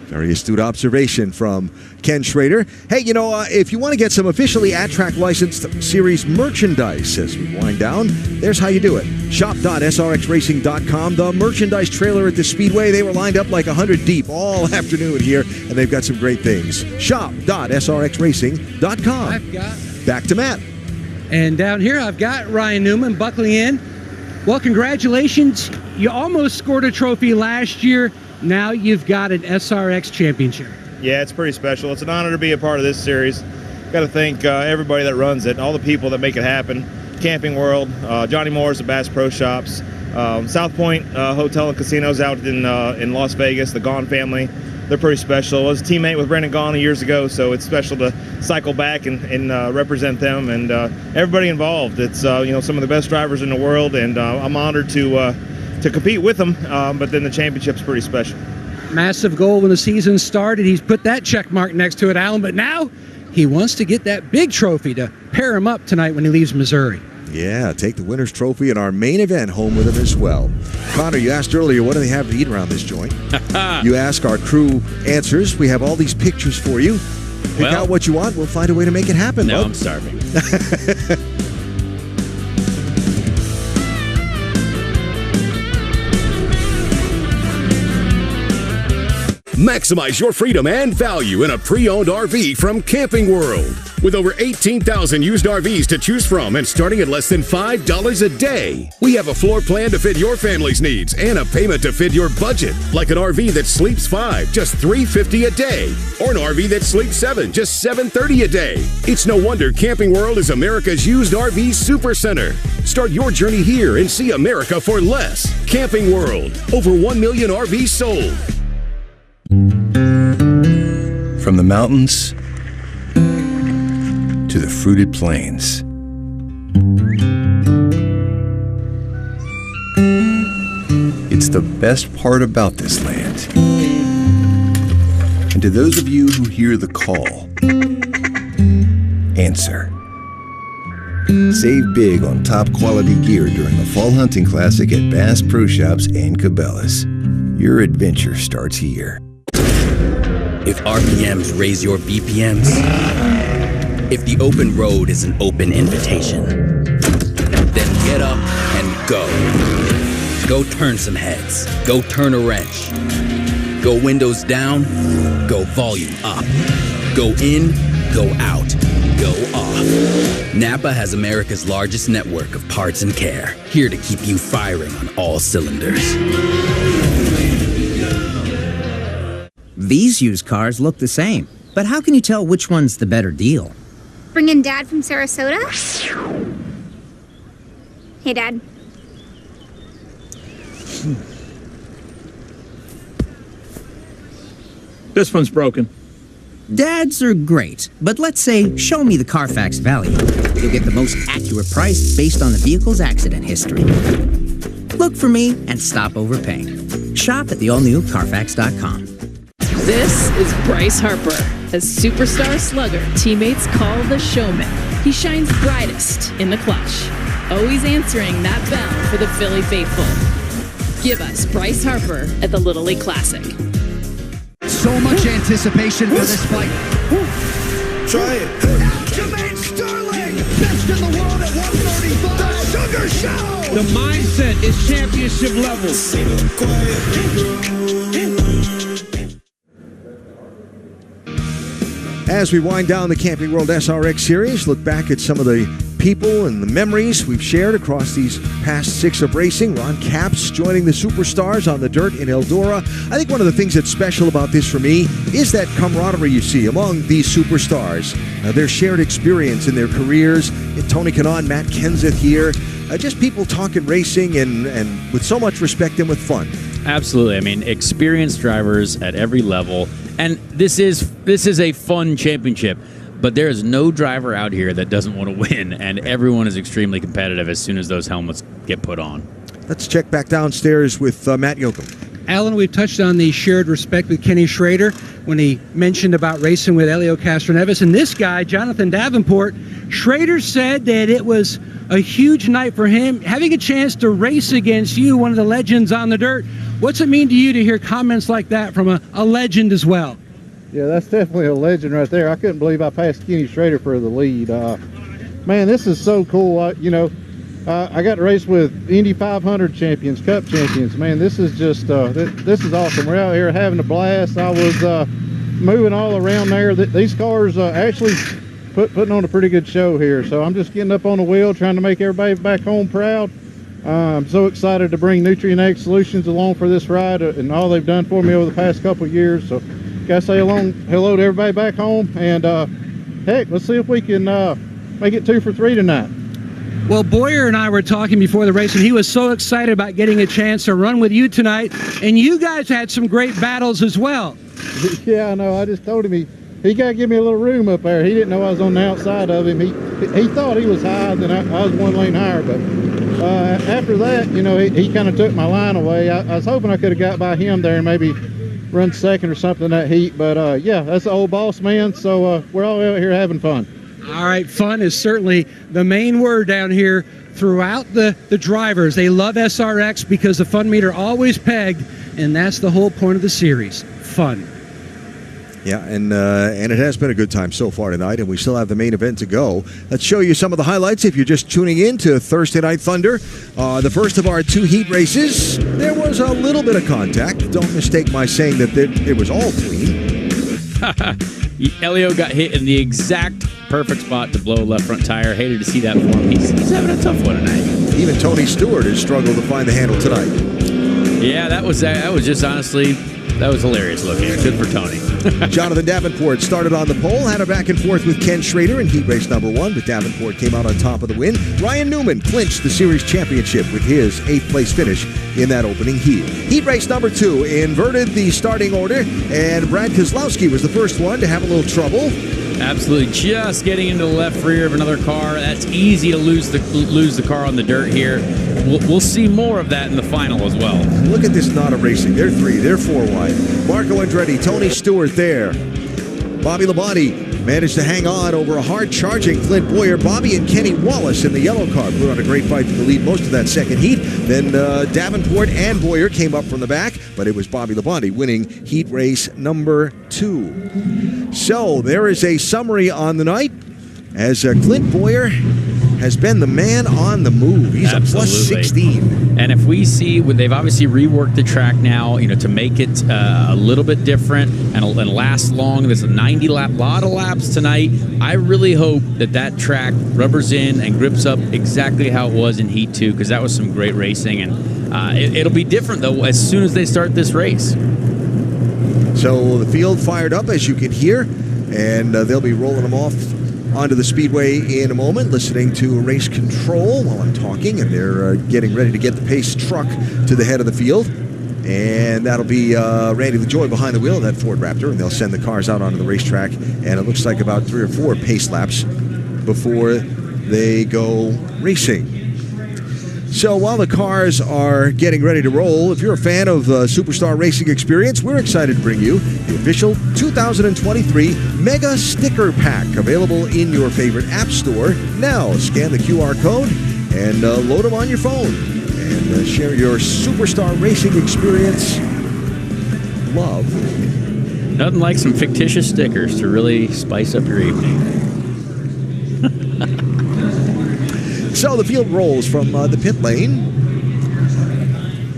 Very astute observation from Ken Schrader. Hey, you know, if you want to get some officially at-track licensed series merchandise as we wind down, there's how you do it. Shop.srxracing.com. The merchandise trailer at the Speedway, they were lined up like 100 deep all afternoon here, and they've got some great things. Shop.srxracing.com. I've got... Back to Matt. And down here, I've got Ryan Newman buckling in. Well, congratulations. You almost scored a trophy last year. Now you've got an SRX championship. Yeah, it's pretty special. It's an honor to be a part of this series. Got to thank everybody that runs it, all the people that make it happen. Camping World, Johnny Moore's, the Bass Pro Shops, South Point Hotel and Casinos out in Las Vegas, the Gahn family. They're pretty special. I was a teammate with Brendan Gahn years ago, so it's special to cycle back and represent them and everybody involved. It's you know, some of the best drivers in the world, and I'm honored to compete with them, but then the championship's pretty special. Massive goal when the season started. He's put that check mark next to it, Alan, but now he wants to get that big trophy to pair him up tonight when he leaves Missouri. Yeah, take the winner's trophy in our main event home with him as well. Connor, you asked earlier, what do they have to eat around this joint? You ask, our crew answers. We have all these pictures for you. Pick out what you want. We'll find a way to make it happen. No, bud. I'm starving. Maximize your freedom and value in a pre-owned RV from Camping World. With over 18,000 used RVs to choose from and starting at less than $5 a day. We have a floor plan to fit your family's needs and a payment to fit your budget. Like an RV that sleeps 5, just $350 a day. Or an RV that sleeps 7, just $730 a day. It's no wonder Camping World is America's used RV supercenter. Start your journey here and see America for less. Camping World. Over 1 million RVs sold. From the mountains to the fruited plains. It's the best part about this land. And to those of you who hear the call, answer. Save big on top quality gear during the Fall Hunting Classic at Bass Pro Shops and Cabela's. Your adventure starts here. If RPMs raise your BPMs, if the open road is an open invitation, then get up and go. Go turn some heads. Go turn a wrench. Go windows down. Go volume up. Go in. Go out. Go off. Napa has America's largest network of parts and care, here to keep you firing on all cylinders. These used cars look the same, but how can you tell which one's the better deal? Bringing Dad from Sarasota? Hey, Dad. This one's broken. Dads are great, but let's say, show me the Carfax value. You'll get the most accurate price based on the vehicle's accident history. Look for me and stop overpaying. Shop at the all-new Carfax.com. This is Bryce Harper. A superstar slugger teammates call the showman. He shines brightest in the clutch, always answering that bell for the Philly faithful. Give us Bryce Harper at the Little League Classic. So much anticipation for this fight. Try it. Jermaine Sterling, best in the world at 135. The Sugar Show. The mindset is championship level. As we wind down the Camping World SRX series, look back at some of the people and the memories we've shared across these past 6 of racing. Ron Capps joining the Superstars on the dirt in Eldora. I think one of the things that's special about this for me is that camaraderie you see among these superstars. Their shared experience in their careers. Tony Kanaan, Matt Kenseth here. Just people talking racing and with so much respect and with fun. Absolutely. I mean, experienced drivers at every level. And this is a fun championship. But there is no driver out here that doesn't want to win, and everyone is extremely competitive as soon as those helmets get put on. Let's check back downstairs with Matt Yoakum. Alan, we've touched on the shared respect with Kenny Schrader when he mentioned about racing with Helio Castroneves. And this guy, Jonathan Davenport, Schrader said that it was a huge night for him, having a chance to race against you, one of the legends on the dirt. What's it mean to you to hear comments like that from a legend as well? Yeah, that's definitely a legend right there. I couldn't believe I passed Kenny Schrader for the lead. Man, this is so cool. I got to race with Indy 500 champions, Cup champions. Man, this is just, this is awesome. We're out here having a blast. I was moving all around there. These cars actually putting on a pretty good show here. So I'm just getting up on the wheel, trying to make everybody back home proud. I'm so excited to bring Nutrient Ag Solutions along for this ride and all they've done for me over the past couple of years. So gotta say hello to everybody back home, and heck, let's see if we can make it 2 for 3 tonight. Well, Boyer and I were talking before the race, and he was so excited about getting a chance to run with you tonight, and you guys had some great battles as well. Yeah, I know. I just told him he got to give me a little room up there. He didn't know I was on the outside of him. He thought he was high, then I was 1 lane higher, but after that, he kind of took my line away. I was hoping I could have got by him there and maybe run second or something in that heat, but yeah, that's the old boss man, so we're all out here having fun. All right, fun is certainly the main word down here throughout the drivers. They love SRX because the fun meter always pegged, and that's the whole point of the series, fun. Yeah, and it has been a good time so far tonight, and we still have the main event to go. Let's show you some of the highlights if you're just tuning in to Thursday Night Thunder. The first of our 2 heat races, there was a little bit of contact. Don't mistake my saying that it was all clean. Elio got hit in the exact perfect spot to blow a left front tire. Hated to see that for him. He's having a tough one tonight. Even Tony Stewart has struggled to find the handle tonight. Yeah, that was just honestly... that was hilarious looking. Good for Tony. Jonathan Davenport started on the pole, had a back and forth with Ken Schrader in heat race number 1, but Davenport came out on top of the win. Ryan Newman clinched the series championship with his 8th place finish in that opening heat. Heat race number 2 inverted the starting order, and Brad Kozlowski was the first one to have a little trouble. Absolutely, just getting into the left rear of another car. That's easy to lose the car on the dirt here. We'll see more of that in the final as well. Look at this Nada Racing. They're 3, they're 4 wide. Marco Andretti, Tony Stewart there. Bobby Labonte managed to hang on over a hard-charging Clint Boyer. Bobby and Kenny Wallace in the yellow car put on a great fight to the lead most of that second heat. Then Davenport and Boyer came up from the back, but it was Bobby Labonte winning heat race number 2. So there is a summary on the night as Clint Boyer has been the man on the move. He's Absolutely. A plus 16. And if we see, they've obviously reworked the track now, to make it a little bit different and last long. There's a 90-lap, lot of laps tonight. I really hope that track rubbers in and grips up exactly how it was in Heat 2, because that was some great racing. And it'll be different, though, as soon as they start this race. So the field fired up, as you can hear, and they'll be rolling them off onto the Speedway in a moment, listening to race control while I'm talking, and they're getting ready to get the pace truck to the head of the field. And that'll be Randy LaJoy behind the wheel of that Ford Raptor, and they'll send the cars out onto the racetrack, and it looks like about 3 or 4 pace laps before they go racing. So while the cars are getting ready to roll, if you're a fan of Superstar Racing Experience, we're excited to bring you the official 2023 Mega Sticker Pack, available in your favorite app store. Now, scan the QR code and load them on your phone and share your Superstar Racing Experience love. Nothing like some fictitious stickers to really spice up your evening. So the field rolls from the pit lane,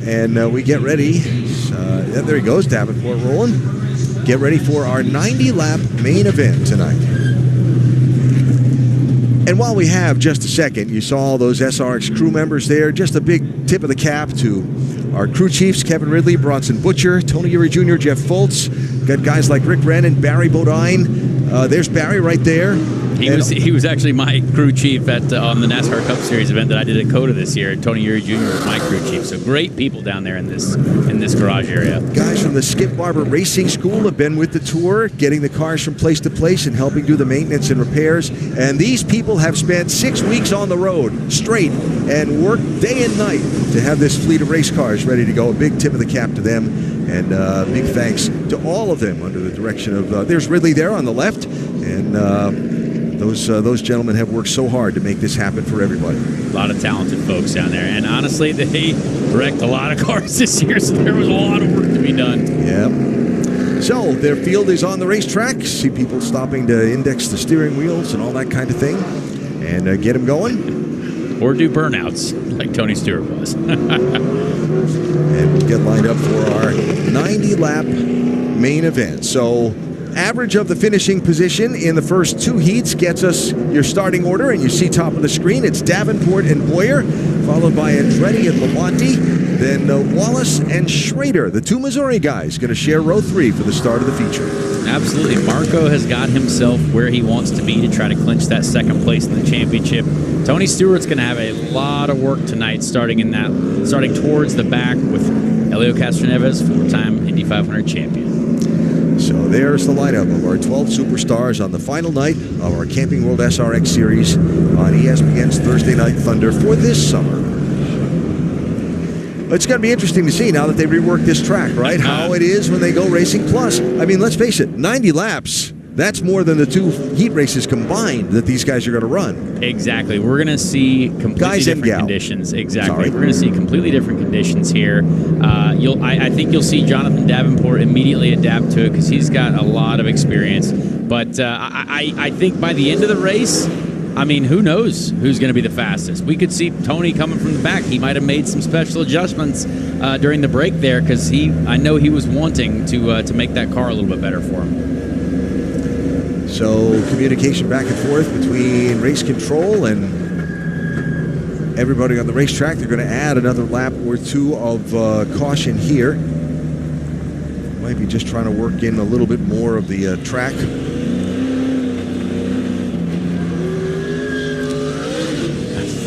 and we get ready. There he goes, Davenport rolling. Get ready for our 90-lap main event tonight. And while we have just a second, you saw all those SRX crew members there. Just a big tip of the cap to our crew chiefs, Kevin Ridley, Bronson Butcher, Tony Uri Jr., Jeff Foltz. Got guys like Rick Rennan, Barry Bodine. There's Barry right there. He was actually my crew chief at on the NASCAR Cup Series event that I did at COTA this year. Tony Uri Jr. was my crew chief. So great people down there in this garage area. Guys from the Skip Barber Racing School have been with the tour, getting the cars from place to place and helping do the maintenance and repairs. And these people have spent 6 weeks on the road straight and worked day and night to have this fleet of race cars ready to go. A big tip of the cap to them, and big thanks to all of them under the direction of there's Ridley there on the left, and those gentlemen have worked so hard to make this happen for everybody. A lot of talented folks down there, and honestly, they wrecked a lot of cars this year, so there was a lot of work to be done. Yeah. So their field is on the racetrack. See people stopping to index the steering wheels and all that kind of thing, and get them going. Or do burnouts like Tony Stewart was. And we'll get lined up for our 90-lap main event. So average of the finishing position in the first 2 heats gets us your starting order, and you see top of the screen, it's Davenport and Boyer, followed by Andretti and Lamonti, then Wallace and Schrader, the 2 Missouri guys, going to share row 3 for the start of the feature. Absolutely. Marco has got himself where he wants to be to try to clinch that second place in the championship. Tony Stewart's going to have a lot of work tonight, starting towards the back with Helio Castroneves, 4-time Indy 500 champion. So there's the lineup of our 12 superstars on the final night of our Camping World SRX Series on ESPN's Thursday Night Thunder for this summer. It's going to be interesting to see now that they reworked this track, right? How it is when they go racing. Plus, I mean, let's face it, 90 laps. That's more than the 2 heat races combined that these guys are going to run. Exactly. We're going to see completely different conditions. Exactly. We're going to see completely different conditions here. I think you'll see Jonathan Davenport immediately adapt to it because he's got a lot of experience. But I think by the end of the race, I mean, who knows who's going to be the fastest? We could see Tony coming from the back. He might have made some special adjustments during the break there because I know he was wanting to make that car a little bit better for him. So communication back and forth between race control and everybody on the racetrack. They're going to add another lap or 2 of caution here. Might be just trying to work in a little bit more of the track.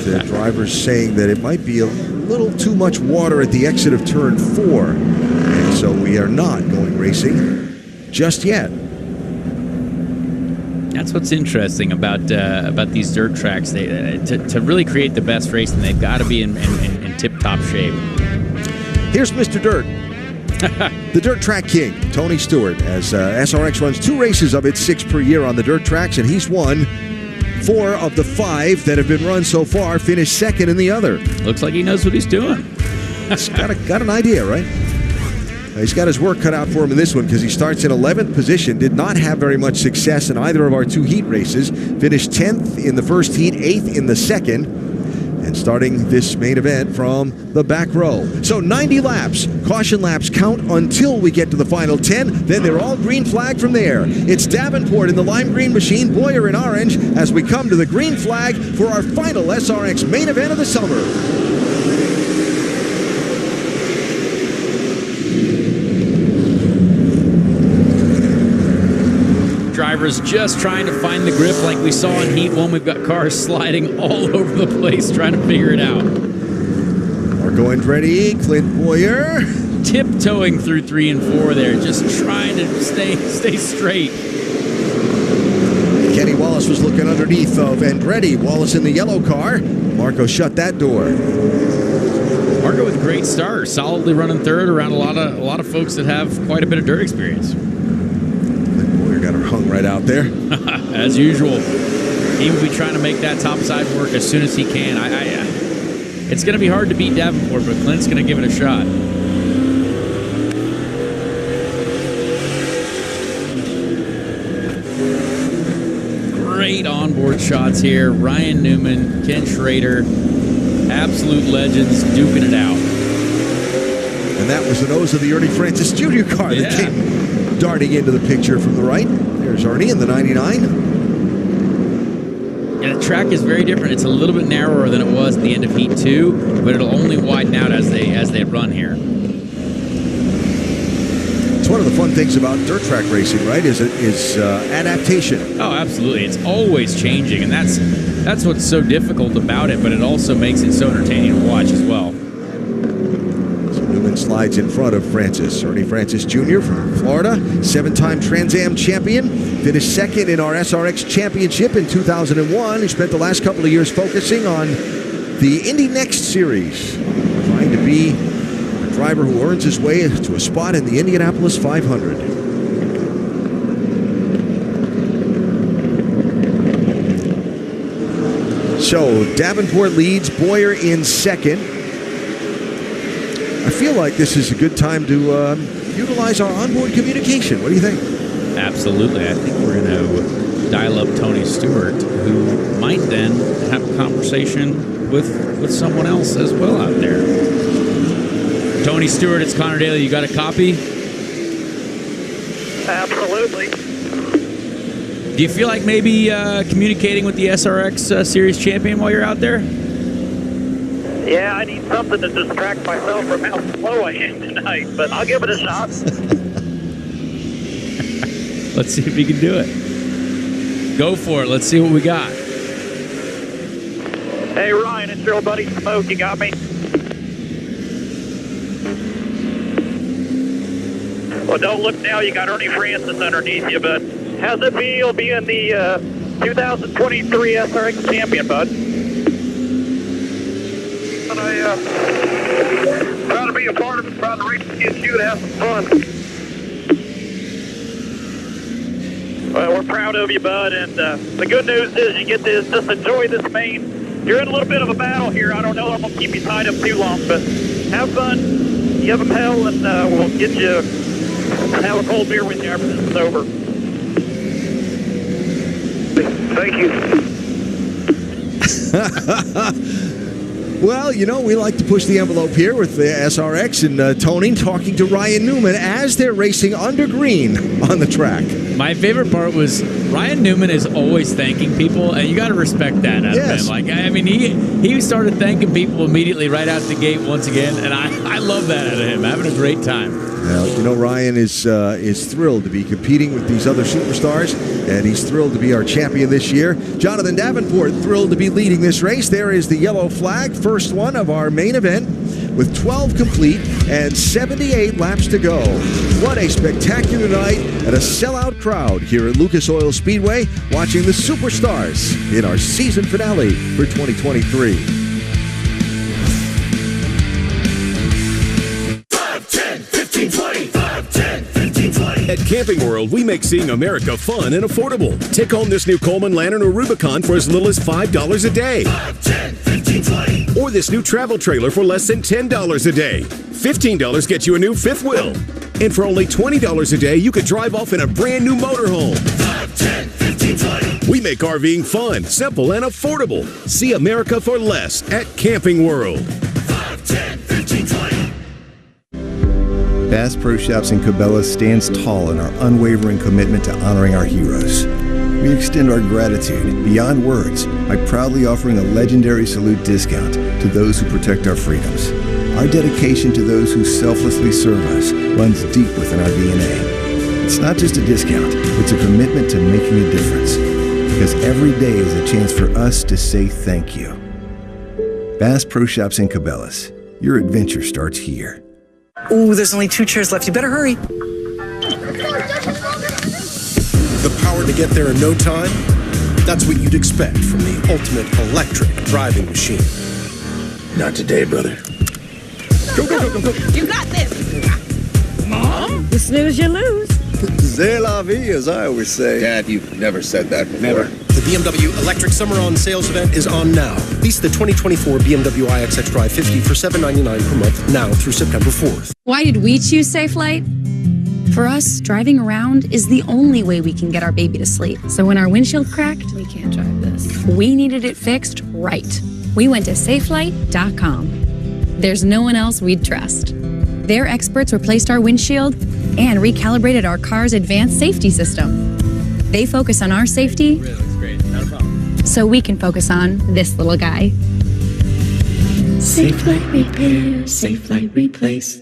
The driver's saying that it might be a little too much water at the exit of turn 4. And so we are not going racing just yet. That's what's interesting about these dirt tracks. To really create the best racing, they've got to be in tip-top shape. Here's Mr. Dirt, the dirt track king, Tony Stewart, as SRX runs 2 races of its 6 per year on the dirt tracks, and he's won 4 of the 5 that have been run so far, finished second in the other. Looks like he knows what he's doing. He's got an idea, right? He's got his work cut out for him in this one because he starts in 11th position, did not have very much success in either of our 2 heat races, finished 10th in the first heat, 8th in the second, and starting this main event from the back row. So 90 laps, caution laps count until we get to the final 10, then they're all green flag from there. It's Davenport in the lime green machine, Boyer in orange, as we come to the green flag for our final SRX main event of the summer. Drivers just trying to find the grip like we saw in Heat 1. We've got cars sliding all over the place trying to figure it out. Marco Andretti, Clint Boyer. Tiptoeing through 3 and 4 there, just trying to stay straight. Kenny Wallace was looking underneath of Andretti. Wallace in the yellow car. Marco shut that door. Marco with a great start, solidly running third around a lot of folks that have quite a bit of dirt experience. Boyer got her hung right out there. As usual. He will be trying to make that top side work as soon as he can. It's going to be hard to beat Davenport, but Clint's going to give it a shot. Great onboard shots here. Ryan Newman, Ken Schrader, absolute legends duking it out. And that was the nose of the Ernie Francis Jr. car that came darting into the picture from the right. There's Ernie in the 99. Yeah, the track is very different. It's a little bit narrower than it was at the end of Heat 2, but it'll only widen out as they run here. It's one of the fun things about dirt track racing, right? Is adaptation. Oh, absolutely. It's always changing, and that's what's so difficult about it, but it also makes it so entertaining to watch as well. So Newman slides in front of Francis. Ernie Francis Jr. from Florida, 7-time Trans Am champion. Finished second in our SRX championship in 2001. He spent the last couple of years focusing on the Indy Next Series, trying to be a driver who earns his way to a spot in the Indianapolis 500. So Davenport leads, Boyer in second. I feel like this is a good time to utilize our onboard communication. What do you think? Absolutely. I think we're going to dial up Tony Stewart, who might then have a conversation with someone else as well out there. Tony Stewart, it's Connor Daly. You got a copy? Absolutely. Do you feel like maybe communicating with the SRX Series champion while you're out there? Yeah, I need something to distract myself from how slow I am tonight, but I'll give it a shot. Let's see if we can do it. Go for it. Let's see what we got. Hey, Ryan, it's your old buddy Smoke. You got me? Well, don't look now. You got Ernie Francis underneath you, but how's it feel being the 2023 SRX champion, bud? And proud to be a part of it, proud to race against you and have some fun. Well, we're proud of you, bud, and the good news is you get to just enjoy this main. You're in a little bit of a battle here. I don't know if I'm going to keep you tied up too long, but have fun, give them hell, and we'll get you, have a cold beer with you after this is over. Thank you. Well, you know, we like to push the envelope here with the SRX and Tony talking to Ryan Newman as they're racing under green on the track. My favorite part was Ryan Newman is always thanking people, and you got to respect that out of him. Like, I mean, he started thanking people immediately right out the gate once again, and I love that out of him, having a great time. Well, you know, Ryan is thrilled to be competing with these other superstars, and he's thrilled to be our champion this year. Jonathan Davenport thrilled to be leading this race. There is the yellow flag, first one of our main event, with 12 complete and 78 laps to go. What a spectacular night and a sellout crowd here at Lucas Oil Speedway watching the superstars in our season finale for 2023. 5, 10, 15, 20. 5, 10, 15, 20. At Camping World, we make seeing America fun and affordable. Take home this new Coleman Lantern or Rubicon for as little as $5 a day. 5, 10, 15, 20. Or this new travel trailer for less than $10 a day. $15 gets you a new fifth wheel. And for only $20 a day, you could drive off in a brand new motorhome. 5, 10, 15, 20. We make RVing fun, simple, and affordable. See America for less at Camping World. 5, 10, 15, 20. Bass Pro Shops in Cabela stands tall in our unwavering commitment to honoring our heroes. We extend our gratitude beyond words by proudly offering a legendary salute discount to those who protect our freedoms. Our dedication to those who selflessly serve us runs deep within our DNA. It's not just a discount, it's a commitment to making a difference. Because every day is a chance for us to say thank you. Bass Pro Shops in Cabela's. Your adventure starts here. Ooh, there's only 2 chairs left. You better hurry. The power to get there in no time? That's what you'd expect from the ultimate electric driving machine. Not today, brother. You got this. Mom? You snooze, you lose. C'est la vie, as I always say. Dad, you've never said that before. Never. The BMW Electric Summer On Sales event is on now. Lease the 2024 BMW iX xDrive 50 for $799 per month now through September 4th. Why did we choose Safe Flight? For us, driving around is the only way we can get our baby to sleep. So when our windshield cracked, we can't drive this. We needed it fixed right. We went to safelight.com. There's no one else we'd trust. Their experts replaced our windshield and recalibrated our car's advanced safety system. They focus on our safety, so we can focus on this little guy. Safe Flight Repair, Safe Flight Replace.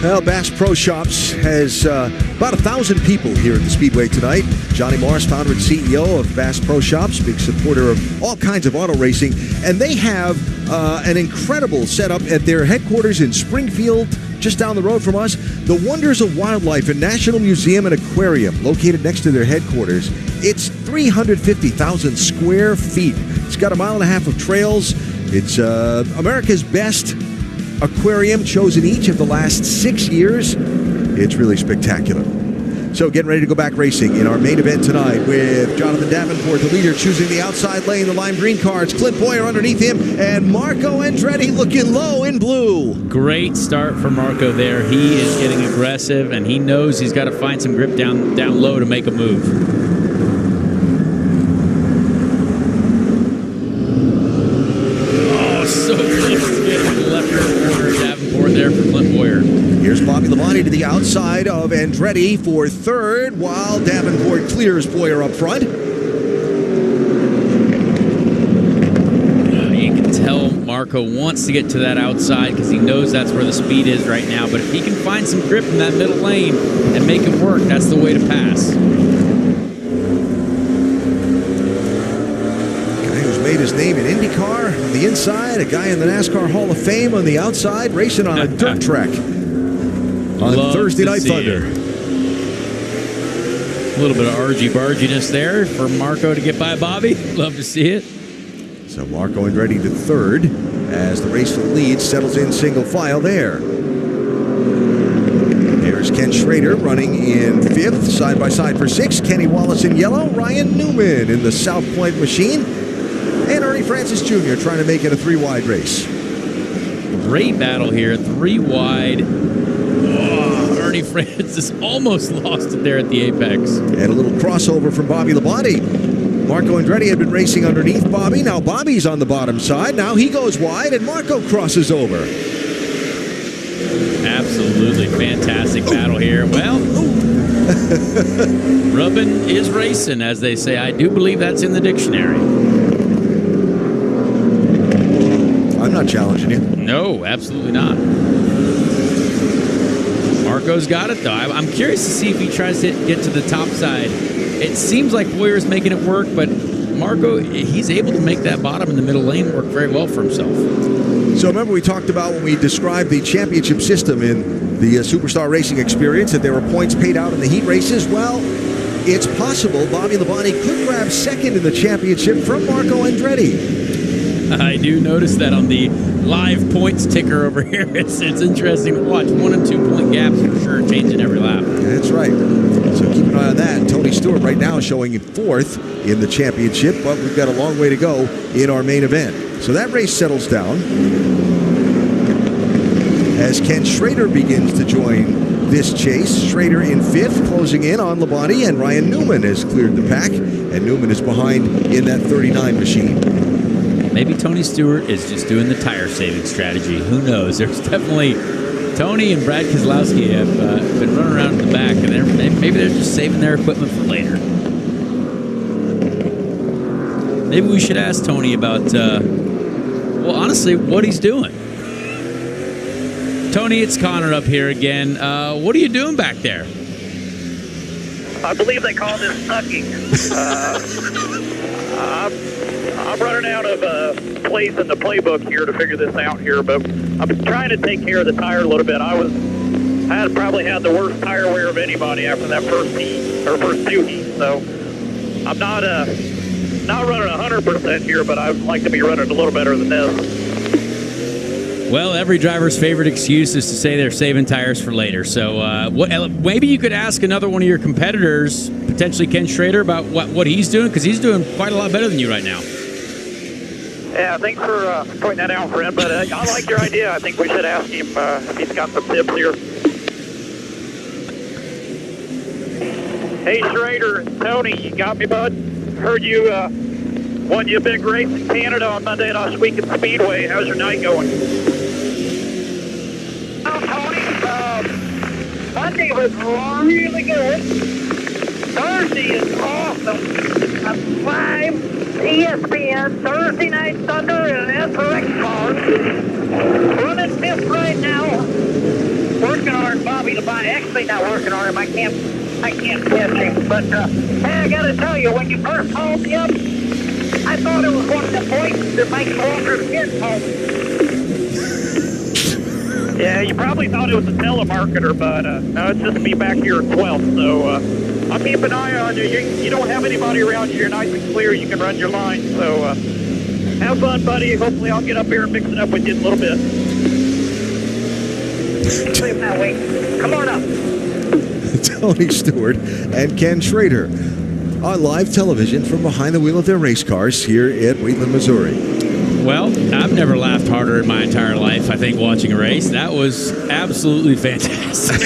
Well, Bass Pro Shops has about 1,000 people here at the Speedway tonight. Johnny Morris, founder and CEO of Bass Pro Shops, big supporter of all kinds of auto racing. And they have an incredible setup at their headquarters in Springfield, just down the road from us. The Wonders of Wildlife and National Museum and Aquarium, located next to their headquarters. It's 350,000 square feet. It's got 1.5 miles of trails. It's America's best aquarium, chosen each of the last 6 years. It's really spectacular. So getting ready to go back racing in our main event tonight with Jonathan Davenport, the leader, choosing the outside lane, the lime green car. It's Clint Boyer underneath him, and Marco Andretti looking low in blue. Great start for Marco there. He is getting aggressive, and he knows he's got to find some grip down low to make a move. There for Clint Boyer. Here's Bobby Labonte to the outside of Andretti for third, while Davenport clears Boyer up front. You can tell Marco wants to get to that outside because he knows that's where the speed is right now. But if he can find some grip in that middle lane and make it work, that's the way to pass. Made his name in IndyCar on the inside, a guy in the NASCAR Hall of Fame on the outside, racing on a dirt track on Thursday Night Thunder. A little bit of argy-barginess there for Marco to get by Bobby. Love to see it. So Marco Andretti to third as the race lead settles in single file there. Here's Ken Schrader running in fifth, side by side for sixth. Kenny Wallace in yellow, Ryan Newman in the South Point machine. And Ernie Francis Jr. trying to make it a 3-wide race. Great battle here, 3 wide. Oh, Ernie Francis almost lost it there at the apex. And a little crossover from Bobby Labonte. Marco Andretti had been racing underneath Bobby. Now Bobby's on the bottom side. Now he goes wide, and Marco crosses over. Absolutely fantastic battle here. Well, rubbing is racing, as they say. I do believe that's in the dictionary. I'm not challenging you. No, absolutely not. Marco's got it, though. I'm curious to see if he tries to get to the top side. It seems like Boyer's making it work, but Marco, he's able to make that bottom in the middle lane work very well for himself. So remember we talked about when we described the championship system in the Superstar Racing Experience that there were points paid out in the heat races? Well, it's possible Bobby Labonte could grab second in the championship from Marco Andretti. I do notice that on the live points ticker over here. It's interesting to watch. 1 and 2 point gaps for sure, changing every lap. That's right. So keep an eye on that. Tony Stewart right now showing in fourth in the championship, but we've got a long way to go in our main event. So that race settles down as Ken Schrader begins to join this chase. Schrader in fifth, closing in on Labonte, and Ryan Newman has cleared the pack, and Newman is behind in that 39 machine. Maybe Tony Stewart is just doing the tire saving strategy. Who knows? There's definitely Tony and Brad Keselowski have been running around in the back, and maybe they're just saving their equipment for later. Maybe we should ask Tony about, well, honestly, what he's doing. Tony, it's Connor up here again. What are you doing back there? I believe they call this sucking. I'm running out of place in the playbook here to figure this out here, but I'm trying to take care of the tire a little bit. I had probably had the worst tire wear of anybody after that first heat, or first 2 heats, so I'm not not running 100% here, but I'd like to be running a little better than this. Well, every driver's favorite excuse is to say they're saving tires for later. So maybe you could ask another one of your competitors, potentially Ken Schrader, about what he's doing, because he's doing quite a lot better than you right now. Yeah, thanks for pointing that out, Fred. But I like your idea. I think we should ask him if he's got some tips here. Hey, Schrader, Tony, you got me, bud? Heard you won you a big race in Canada on Monday last week at Speedway. How's your night going? Oh, Tony, Monday was really good. Thursday is awesome. I'm 5 ESPN Thursday Night Thunder and SRX cars. Running fifth right now. Working on Bobby to buy. Actually, not working on him. I can't catch him. But hey, I gotta tell you, when you first called me up, I thought it was one of the voices that Mike Walker's kids home. Yeah, you probably thought it was a telemarketer, but no, it's just me back here at 12th. So I'll keep an eye on you. You don't have anybody around you. You're nice and clear. You can run your line. So have fun, buddy. Hopefully I'll get up here and mix it up with you in a little bit. Leave that way. Come on up. Tony Stewart and Ken Schrader on live television from behind the wheel of their race cars here at Wheatland, Missouri. Well, I've never laughed harder in my entire life, I think, watching a race. That was absolutely fantastic.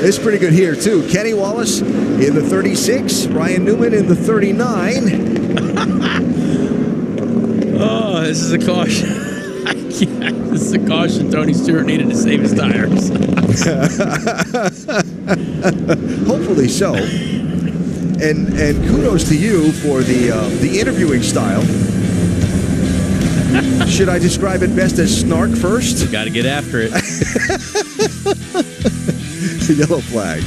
It's pretty good here, too. Kenny Wallace in the 36, Ryan Newman in the 39. Oh, this is a caution. This is a caution Tony Stewart needed to save his tires. Hopefully so. And kudos to you for the interviewing style. Should I describe it best as snark first? Got to get after it. Yellow flag.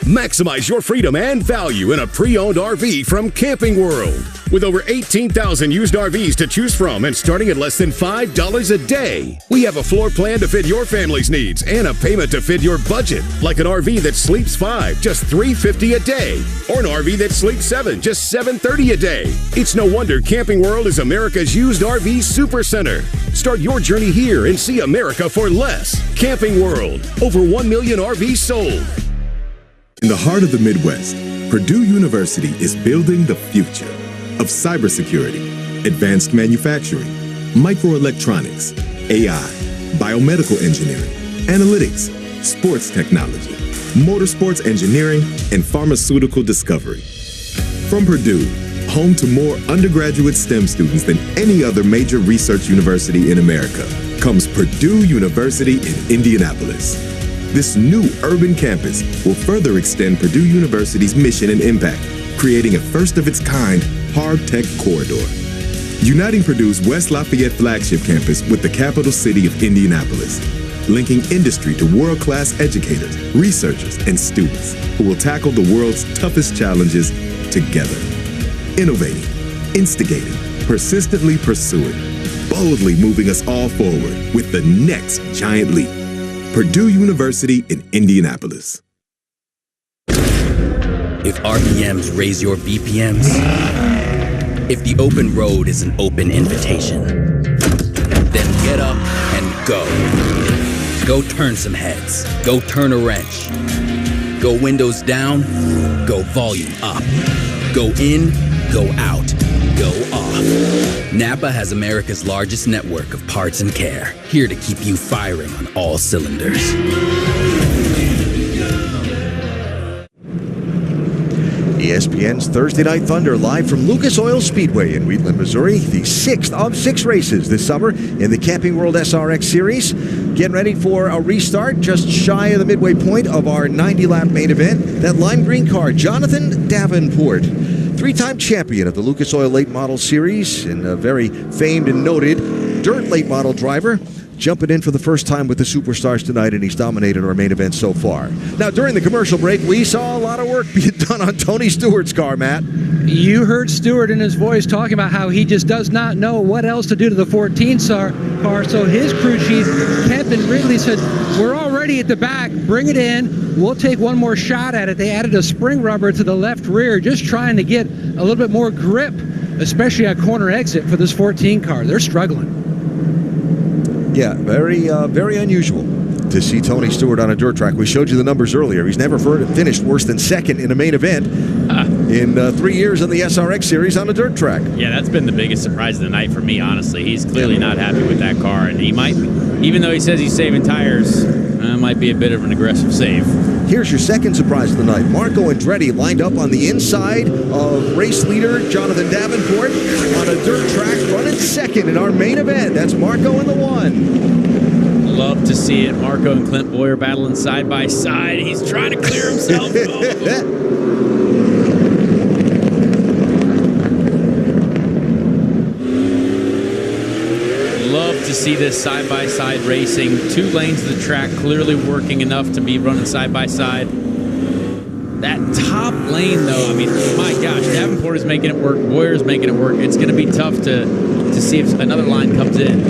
Maximize your freedom and value in a pre-owned RV from Camping World. With over 18,000 used RVs to choose from and starting at less than $5 a day. We have a floor plan to fit your family's needs and a payment to fit your budget. Like an RV that sleeps 5, just $350 a day. Or an RV that sleeps 7, just $730 a day. It's no wonder Camping World is America's used RV supercenter. Start your journey here and see America for less. Camping World. Over 1 million RVs sold. In the heart of the Midwest, Purdue University is building the future of cybersecurity, advanced manufacturing, microelectronics, AI, biomedical engineering, analytics, sports technology, motorsports engineering, and pharmaceutical discovery. From Purdue, home to more undergraduate STEM students than any other major research university in America, comes Purdue University in Indianapolis. This new urban campus will further extend Purdue University's mission and impact, creating a first-of-its-kind hard tech corridor. Uniting Purdue's West Lafayette flagship campus with the capital city of Indianapolis, linking industry to world-class educators, researchers, and students who will tackle the world's toughest challenges together. Innovating, instigating, persistently pursuing, boldly moving us all forward with the next giant leap. Purdue University in Indianapolis. If RPMs raise your BPMs, if the open road is an open invitation, then get up and go. Go turn some heads. Go turn a wrench. Go windows down. Go volume up. Go in. Go out. Go off. Napa has America's largest network of parts and care, here to keep you firing on all cylinders. ESPN's Thursday Night Thunder live from Lucas Oil Speedway in Wheatland, Missouri. The 6th of 6 races this summer in the Camping World SRX Series. Getting ready for a restart just shy of the midway point of our 90-lap main event. That lime green car, Jonathan Davenport, 3-time champion of the Lucas Oil Late Model Series and a very famed and noted dirt late model driver. Jumping in for the first time with the Superstars tonight, and he's dominated our main event so far. Now, during the commercial break, we saw a lot of work being done on Tony Stewart's car, Matt. You heard Stewart in his voice talking about how he just does not know what else to do to the 14 car, so his crew chief, Kevin Ridley, said, we're already ready at the back. Bring it in. We'll take one more shot at it. They added a spring rubber to the left rear, just trying to get a little bit more grip, especially at corner exit for this 14 car. They're struggling. Yeah, very unusual to see Tony Stewart on a dirt track. We showed you the numbers earlier. He's never finished worse than second in a main event in 3 years in the SRX series on a dirt track. Yeah, that's been the biggest surprise of the night for me, honestly. He's clearly not happy with that car, and he might, even though he says he's saving tires, might be a bit of an aggressive save. Here's your second surprise of the night. Marco Andretti lined up on the inside of race leader Jonathan Davenport on a dirt track, running second in our main event. That's Marco in the 1. Love to see it. Marco and Clint Boyer battling side by side. He's trying to clear himself. Love to see this side-by-side racing. 2 lanes of the track clearly working enough to be running side-by-side. That top lane, though, I mean, my gosh, Davenport is making it work. Boyer's making it work. It's going to be tough to see if another line comes in.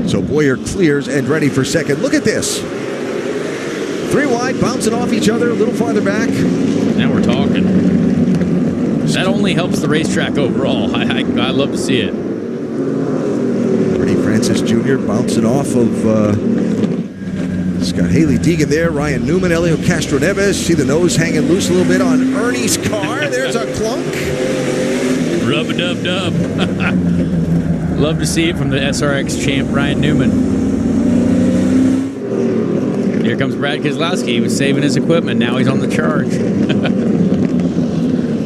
So Boyer clears and ready for second. Look at this. 3 wide, bouncing off each other a little farther back. Now we're talking. That only helps the racetrack overall. I love to see it. Bernie Francis Jr. bouncing off of Scott Haley Deegan there. Ryan Newman, Elio Castro Neves. See the nose hanging loose a little bit on Ernie's car. There's a clunk. Rub-a-dub-dub. Love to see it from the SRX champ, Ryan Newman. Here comes Brad Keselowski. He was saving his equipment. Now he's on the charge.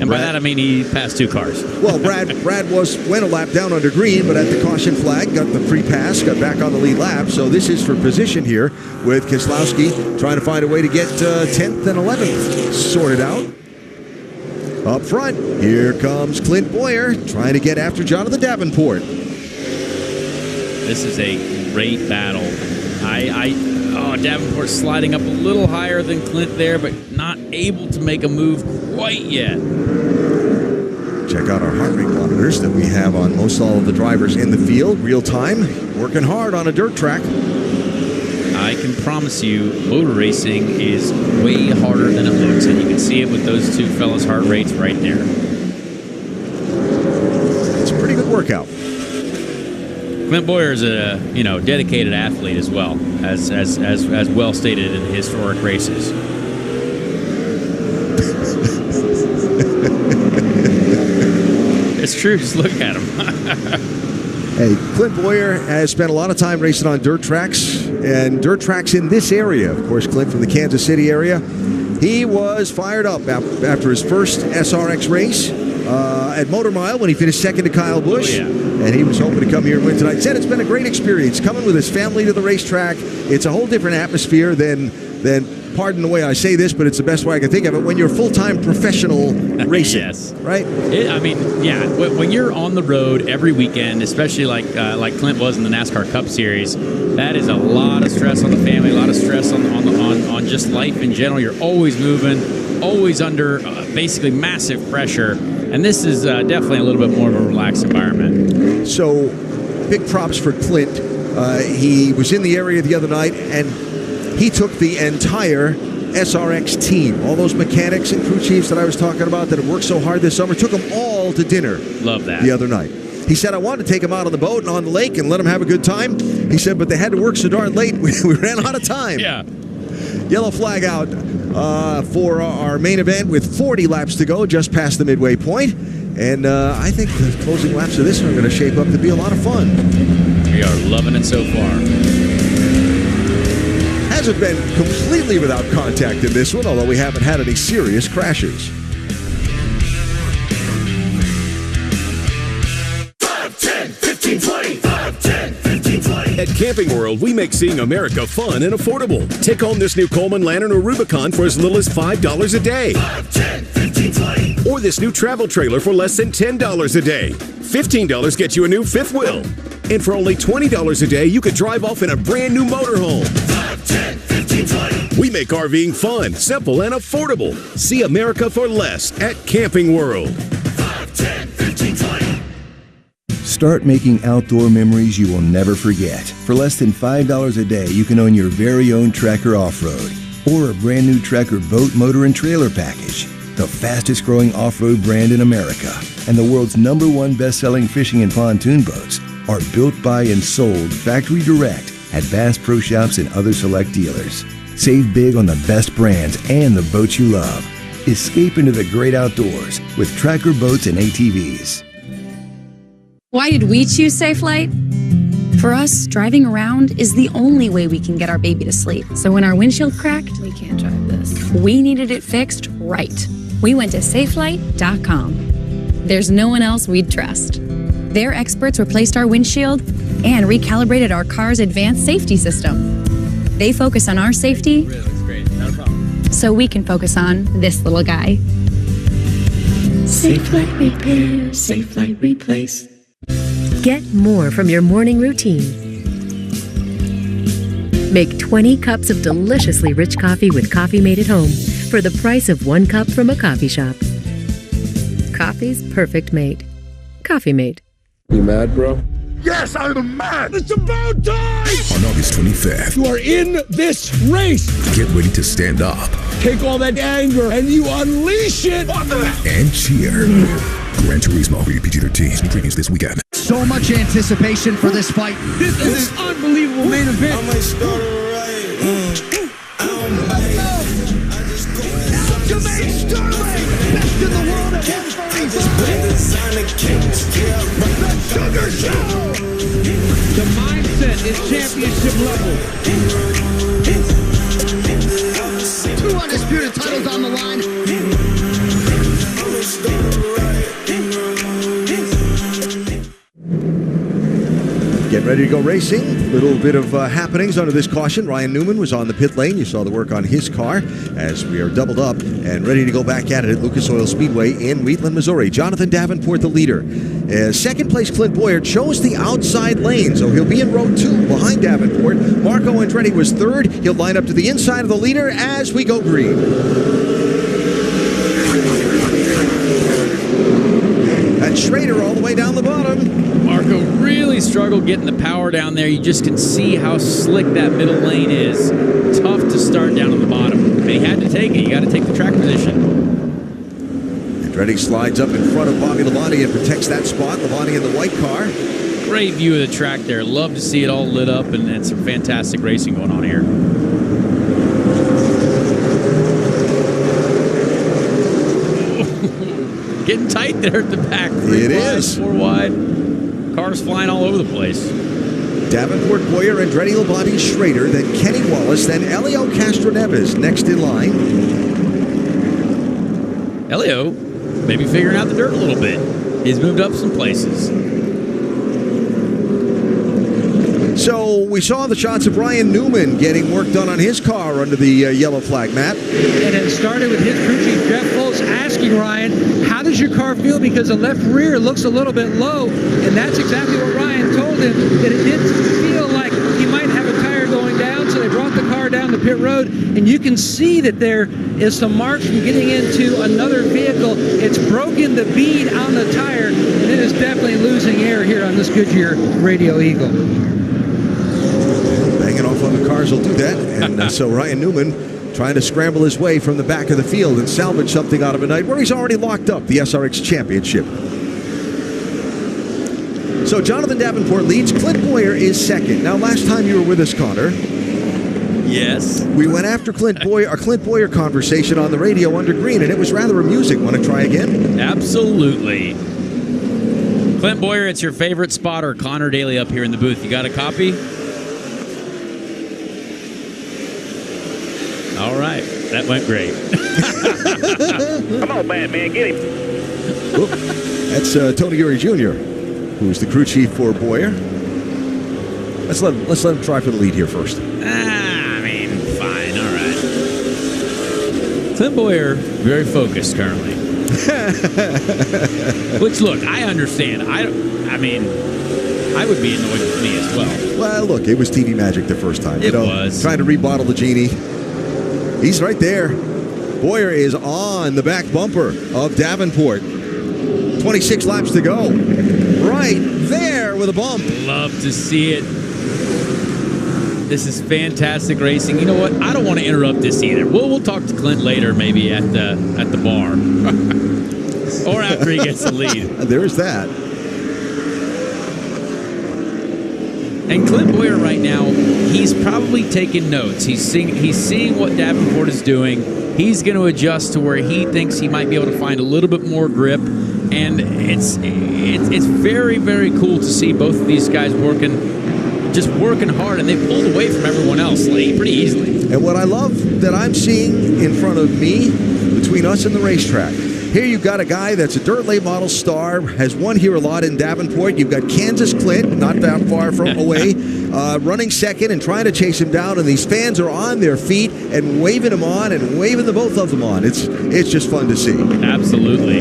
And by that, I mean he passed 2 cars. Well, Brad went a lap down under green, but at the caution flag, got the free pass, got back on the lead lap. So this is for position here with Keselowski trying to find a way to get 10th and 11th sorted out. Up front, here comes Clint Boyer trying to get after Jonathan Davenport. This is a great battle. Davenport sliding up a little higher than Clint there, but not able to make a move quite yet. Check out our heart rate monitors that we have on most all of the drivers in the field, real time, working hard on a dirt track. I can promise you, motor racing is way harder than it looks, and you can see it with those 2 fellas' heart rates right there. It's a pretty good workout. Clint Boyer is a dedicated athlete as well, as well stated in historic races. It's true. Just look at him. Hey, Clint Boyer has spent a lot of time racing on dirt tracks, and dirt tracks in this area. Of course, Clint from the Kansas City area. He was fired up after his first SRX race at Motor Mile when he finished second to Kyle Busch. Oh, yeah. And he was hoping to come here and win tonight. Said it's been a great experience coming with his family to the racetrack. It's a whole different atmosphere than pardon the way I say this, but it's the best way I can think of it, when you're full-time professional racing. Yes. Right? When you're on the road every weekend, especially like Clint was in the NASCAR Cup Series, that is a lot of stress on the family, a lot of stress on just life in general. You're always moving, always under basically massive pressure. And this is definitely a little bit more of a relaxed environment. So, big props for Clint. He was in the area the other night, and he took the entire SRX team, all those mechanics and crew chiefs that I was talking about that have worked so hard this summer, took them all to dinner. Love that. The other night. He said, I wanted to take them out on the boat and on the lake and let them have a good time. He said, but they had to work so darn late, we ran out of time. Yeah. Yellow flag out for our main event with 40 laps to go, just past the midway point. And I think the closing laps of this one are going to shape up to be a lot of fun. We are loving it so far. Hasn't been completely without contact in this one, although we haven't had any serious crashes. 5, 10, 15, 20. 5, 10, 15, 20. At Camping World, we make seeing America fun and affordable. Take home this new Coleman Lantern or Rubicon for as little as $5 a day. 5, 10, 15, 20. Or this new travel trailer for less than $10 a day. $15 gets you a new fifth wheel. And for only $20 a day, you could drive off in a brand new motorhome. 5, 10, 15, 20. We make RVing fun, simple, and affordable. See America for less at Camping World. 5, 10, 15, 20. Start making outdoor memories you will never forget. For less than $5 a day, you can own your very own Tracker Off-Road or a brand new Tracker boat, motor, and trailer package. The fastest growing off-road brand in America and the world's #1 best-selling fishing and pontoon boats are built by and sold factory direct at Bass Pro Shops and other select dealers. Save big on the best brands and the boats you love. Escape into the great outdoors with Tracker boats and ATVs. Why did we choose Safelite? For us, driving around is the only way we can get our baby to sleep. So when our windshield cracked, we can't drive this. We needed it fixed right. We went to Safelite.com. There's no one else we'd trust. Their experts replaced our windshield and recalibrated our car's advanced safety system. They focus on our safety, Really looks great. Not a problem. so we can focus on this little guy. Safelite Repair, Safelite Replace. Get more from your morning routine. Make 20 cups of deliciously rich coffee with Coffee Made at Home for the price of 1 cup from a coffee shop. Coffee's perfect mate. Coffee Mate. You mad, bro? Yes, I'm mad! It's about time! On August 25th, You are in this race! get ready to stand up Take all that anger and you unleash it! and cheer. Gran Turismo, rated PG-13. New previews this weekend. So much anticipation for this fight. This is an unbelievable main event. I might start Jermaine Sterling! Best in the world at 135! The Sugar Show! The mindset is championship level. 2 undisputed titles on the line. Getting ready to go racing. Little bit of happenings under this caution. Ryan Newman was on the pit lane. You saw the work on his car as we are doubled up and ready to go back at it at Lucas Oil Speedway in Wheatland, Missouri. Jonathan Davenport, the leader. Second place, Clint Boyer, chose the outside lane, so he'll be in row 2 behind Davenport. Marco Andretti was third. He'll line up to the inside of the leader as we go green. And Schrader all the way down the bottom. Marco really struggled getting the power down there. You just can see how slick that middle lane is. Tough to start down on the bottom. But he had to take it. You got to take the track position. Andretti slides up in front of Bobby Labonte and protects that spot. Labonte in the white car. Great view of the track there. Love to see it all lit up, and some fantastic racing going on here. Getting tight there at the back. 3 It wide, is. 4 wide. Cars flying all over the place. Davenport, Boyer, Andretti, Labonte, Schrader, then Kenny Wallace, then Elio Castroneves next in line. Elio maybe figuring out the dirt a little bit. He's moved up some places. So we saw the shots of Ryan Newman getting work done on his car under the yellow flag, Matt. And it started with his crew chief, Jeff Foltz, asking Ryan, how does your car feel? Because the left rear looks a little bit low. And that's exactly what Ryan told him, that it did feel like he might have a tire going down. So they brought the car down the pit road. And you can see that there is some marks from getting into another vehicle. It's broken the bead on the tire. And it is definitely losing air here on this Goodyear Radio Eagle. Banging off on the cars will do that. And so Ryan Newman trying to scramble his way from the back of the field and salvage something out of a night where he's already locked up the SRX championship. So Jonathan Davenport leads. Clint Boyer is second. Now, last time you were with us, Connor. Yes. We went after our Clint Boyer conversation on the radio under green, and it was rather amusing. Want to try again? Absolutely. Clint Boyer, it's your favorite spotter, Connor Daly, up here in the booth. You got a copy? All right. That went great. Come on, Batman, get him. Oop. That's Tony Urey Jr., who's the crew chief for Boyer. Let's let him try for the lead here first. I mean, fine. All right. Clint Boyer, very focused currently. Which, look, I understand. I mean, I would be annoyed with me as well. Well, look, it was TV magic the first time. It was. Trying to rebottle the genie. He's right there. Boyer is on the back bumper of Davenport. 26 laps to go. Right there. with a bump. Love to see it. This is fantastic racing. You know what? I don't want to interrupt this either. We'll talk to Clint later, maybe at the bar, or after he gets the lead. There's that. And Clint Boyer right now, he's probably taking notes. He's seeing what Davenport is doing. He's going to adjust to where he thinks he might be able to find a little bit more grip. And it's very, very cool to see both of these guys working hard, and they pulled away from everyone else pretty easily. And what I love that I'm seeing in front of me, between us and the racetrack, here you've got a guy that's a dirt late model star, has won here a lot in Davenport. You've got Kansas Clint, not that far from away, running second and trying to chase him down. And these fans are on their feet and waving him on and waving the both of them on. It's just fun to see. Absolutely.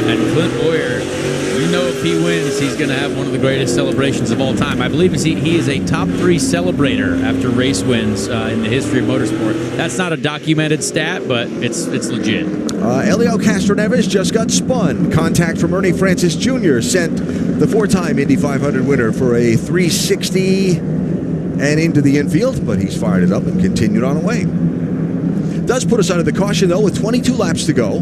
And Clint Boyer, you know, if he wins, he's going to have one of the greatest celebrations of all time. I believe he is a top 3 celebrator after race wins in the history of motorsport. That's not a documented stat, but it's legit. Elio Castroneves just got spun. Contact from Ernie Francis Jr. sent the 4-time Indy 500 winner for a 360 and into the infield, but he's fired it up and continued on away. Does put us under the caution, though, with 22 laps to go.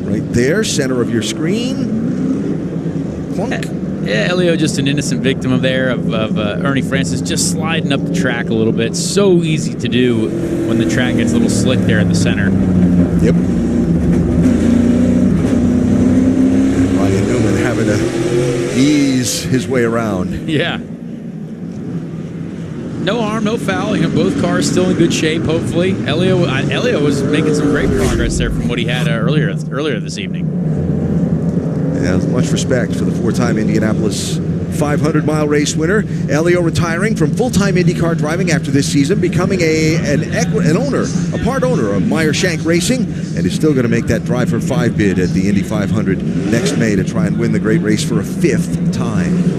Right there, center of your screen. Clunk. Yeah, Elio just an innocent victim of Ernie Francis just sliding up the track a little bit. So easy to do when the track gets a little slick there in the center. Yep. Ryan Newman having to ease his way around. Yeah. No harm, no foul. You know, both cars still in good shape, hopefully. Elio was making some great progress there from what he had earlier this evening. Yeah, much respect for the 4-time Indianapolis 500-mile race winner. Elio retiring from full-time IndyCar driving after this season, becoming a part owner of Meyer Shank Racing, and is still going to make that Drive for 5 bid at the Indy 500 next May to try and win the great race for a 5th time.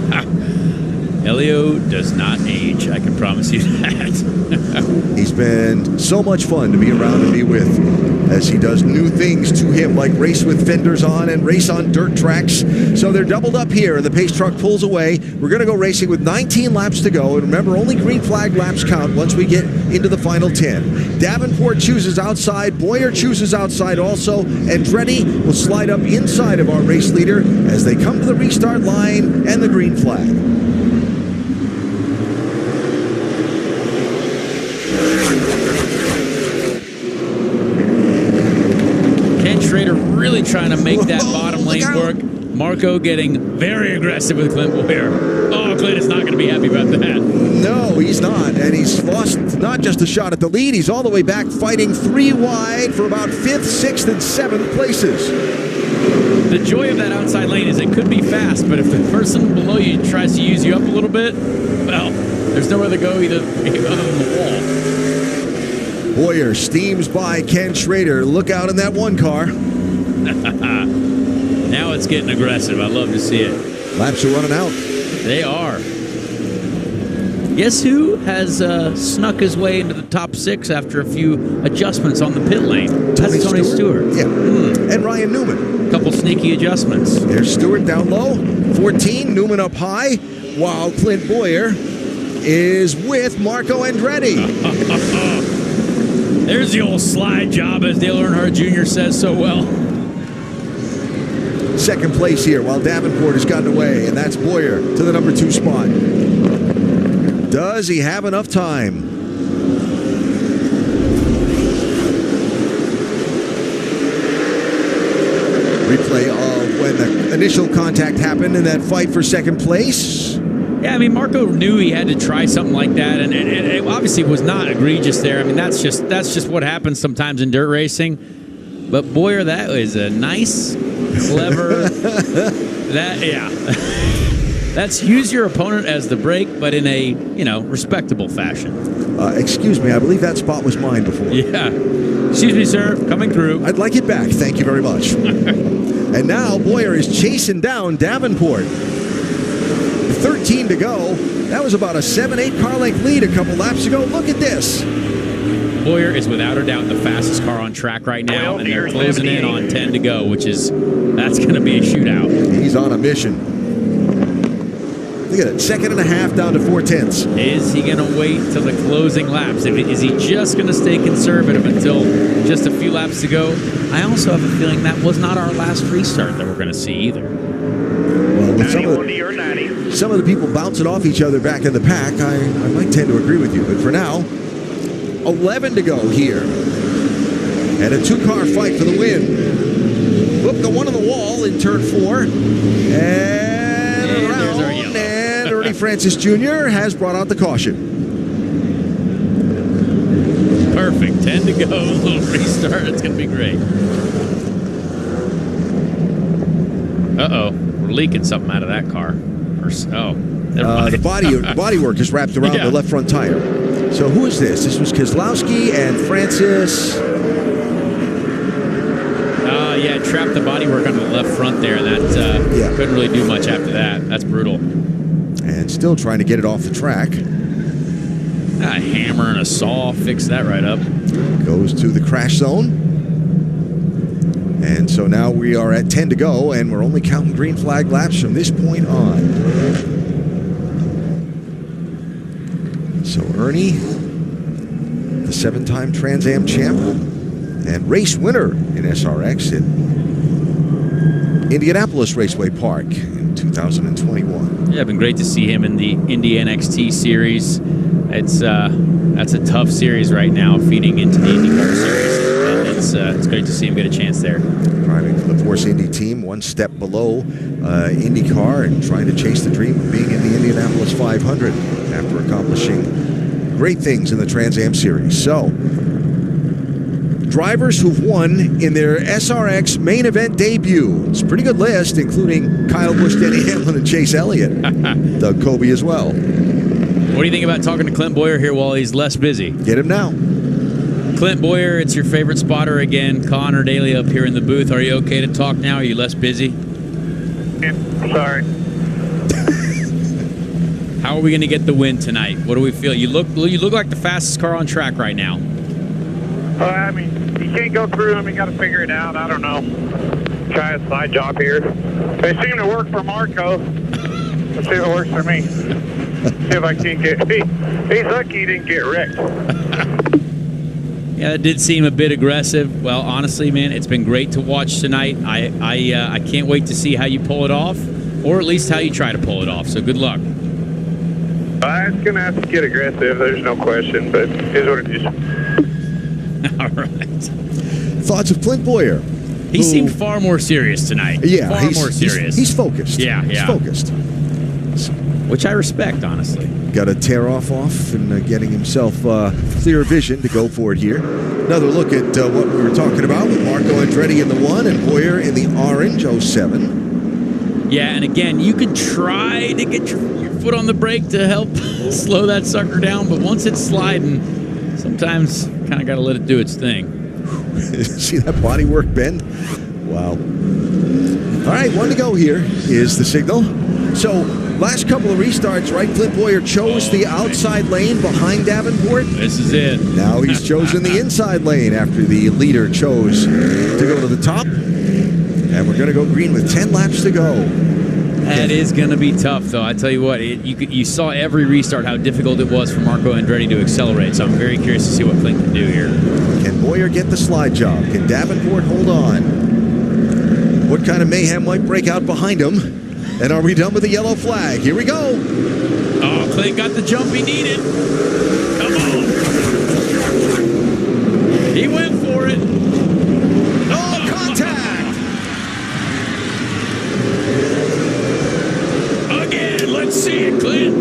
Elio does not age, I can promise you that. He's been so much fun to be around and be with as he does new things to him, like race with fenders on and race on dirt tracks. So they're doubled up here, and the pace truck pulls away. We're going to go racing with 19 laps to go. And remember, only green flag laps count once we get into the final 10. Davenport chooses outside. Boyer chooses outside also. Andretti will slide up inside of our race leader as they come to the restart line and the green flag. Schrader really trying to make that bottom lane work. Marco getting very aggressive with Clint Boyer. Oh, Clint is not going to be happy about that. No, he's not. And he's lost not just a shot at the lead, he's all the way back fighting 3 wide for about 5th, 6th, and 7th places. The joy of that outside lane is it could be fast, but if the person below you tries to use you up a little bit, well, there's nowhere to go other than the wall. Boyer steams by Ken Schrader. Look out in that one car. Now it's getting aggressive. I love to see it. Laps are running out. They are. Guess who has snuck his way into the top 6 after a few adjustments on the pit lane? That's Tony Stewart. Yeah. And Ryan Newman. A couple sneaky adjustments. There's Stewart down low. 14. Newman up high. While Clint Boyer is with Marco Andretti. There's the old slide job, as Dale Earnhardt Jr. says so well. Second place here, while Davenport has gotten away, and that's Boyer to the number 2 spot. Does he have enough time? Replay of when the initial contact happened in that fight for second place. Yeah, I mean, Marco knew he had to try something like that, and it obviously was not egregious there. I mean, that's just what happens sometimes in dirt racing. But Boyer, that was a nice, clever. That's use your opponent as the brake, but in a respectable fashion. Excuse me, I believe that spot was mine before. Yeah. Excuse me, sir. Coming through. I'd like it back. Thank you very much. And now Boyer is chasing down Davenport. 13 to go. That was about a 7-8 car length lead a couple laps ago. Look at this. Boyer is without a doubt the fastest car on track right now, and they're closing in on 10 to go, that's going to be a shootout. He's on a mission. Look at it, second and a half down to 4/10. Is he going to wait till the closing laps? Is he just going to stay conservative until just a few laps to go? I also have a feeling that was not our last restart that we're going to see either. Well, with some of the people bouncing off each other back in the pack, I might tend to agree with you. But for now, 11 to go here. And a two-car fight for the win. Whoop, the one on the wall in turn 4. And around. And Ernie Francis Jr. has brought out the caution. Perfect. 10 to go. A little restart. It's going to be great. Uh-oh. We're leaking something out of that car. The bodywork is wrapped around the left front tire. So who is this? This was Keselowski and Francis. Trapped the bodywork on the left front there, and that couldn't really do much after that. That's brutal. And still trying to get it off the track. A hammer and a saw, fix that right up. Goes to the crash zone. And so now we are at 10 to go, and we're only counting green flag laps from this point on. So Ernie, the 7-time Trans Am champ and race winner in SRX at Indianapolis Raceway Park in 2021. Yeah, it's been great to see him in the Indy NXT series. That's a tough series right now, feeding into the IndyCar series. And it's great to see him get a chance there. Driving for the Force Indy team, one step below IndyCar, and trying to chase the dream of being in the Indianapolis 500 after accomplishing great things in the Trans Am series. So, drivers who've won in their SRX main event debut. It's a pretty good list, including Kyle Busch, Denny Hamlin, and Chase Elliott. Doug Coby as well. What do you think about talking to Clint Boyer here while he's less busy? Get him now. Clint Boyer, it's your favorite spotter again. Connor Daly up here in the booth. Are you okay to talk now? Are you less busy? Yeah, sorry. How are we going to get the win tonight? What do we feel? You look like the fastest car on track right now. I mean, you can't go through them. You got to figure it out. I don't know. Try a side job here. They seem to work for Marco. Let's see if it works for me. See if I can't get. He's lucky he didn't get wrecked. Yeah, it did seem a bit aggressive. Well, honestly, man, it's been great to watch tonight. I can't wait to see how you pull it off, or at least how you try to pull it off. So good luck. It's going to have to get aggressive. There's no question, but here's what it is. All right. Thoughts of Clint Boyer? He seemed far more serious tonight. Yeah, far more serious. He's focused. Yeah. He's focused. Which I respect, honestly. Got a tear off and getting himself clear vision to go for it here. Another look at what we were talking about with Marco Andretti in the 1 and Boyer in the orange 07. Yeah, and again, you could try to get your foot on the brake to help slow that sucker down, but once it's sliding, sometimes kind of got to let it do its thing. See that bodywork bend? Wow. All right, 1 to go here is the signal. So, last couple of restarts, right? Clint Boyer chose the outside lane behind Davenport. This is it. Now he's chosen the inside lane after the leader chose to go to the top. And we're going to go green with 10 laps to go. That is going to be tough, though. I tell you what, you saw every restart how difficult it was for Marco Andretti to accelerate, so I'm very curious to see what Clint can do here. Can Boyer get the slide job? Can Davenport hold on? What kind of mayhem might break out behind him? And are we done with the yellow flag? Here we go. Oh, Clint got the jump he needed. Come on. He went for it. Oh, contact. Again, let's see it, Clint.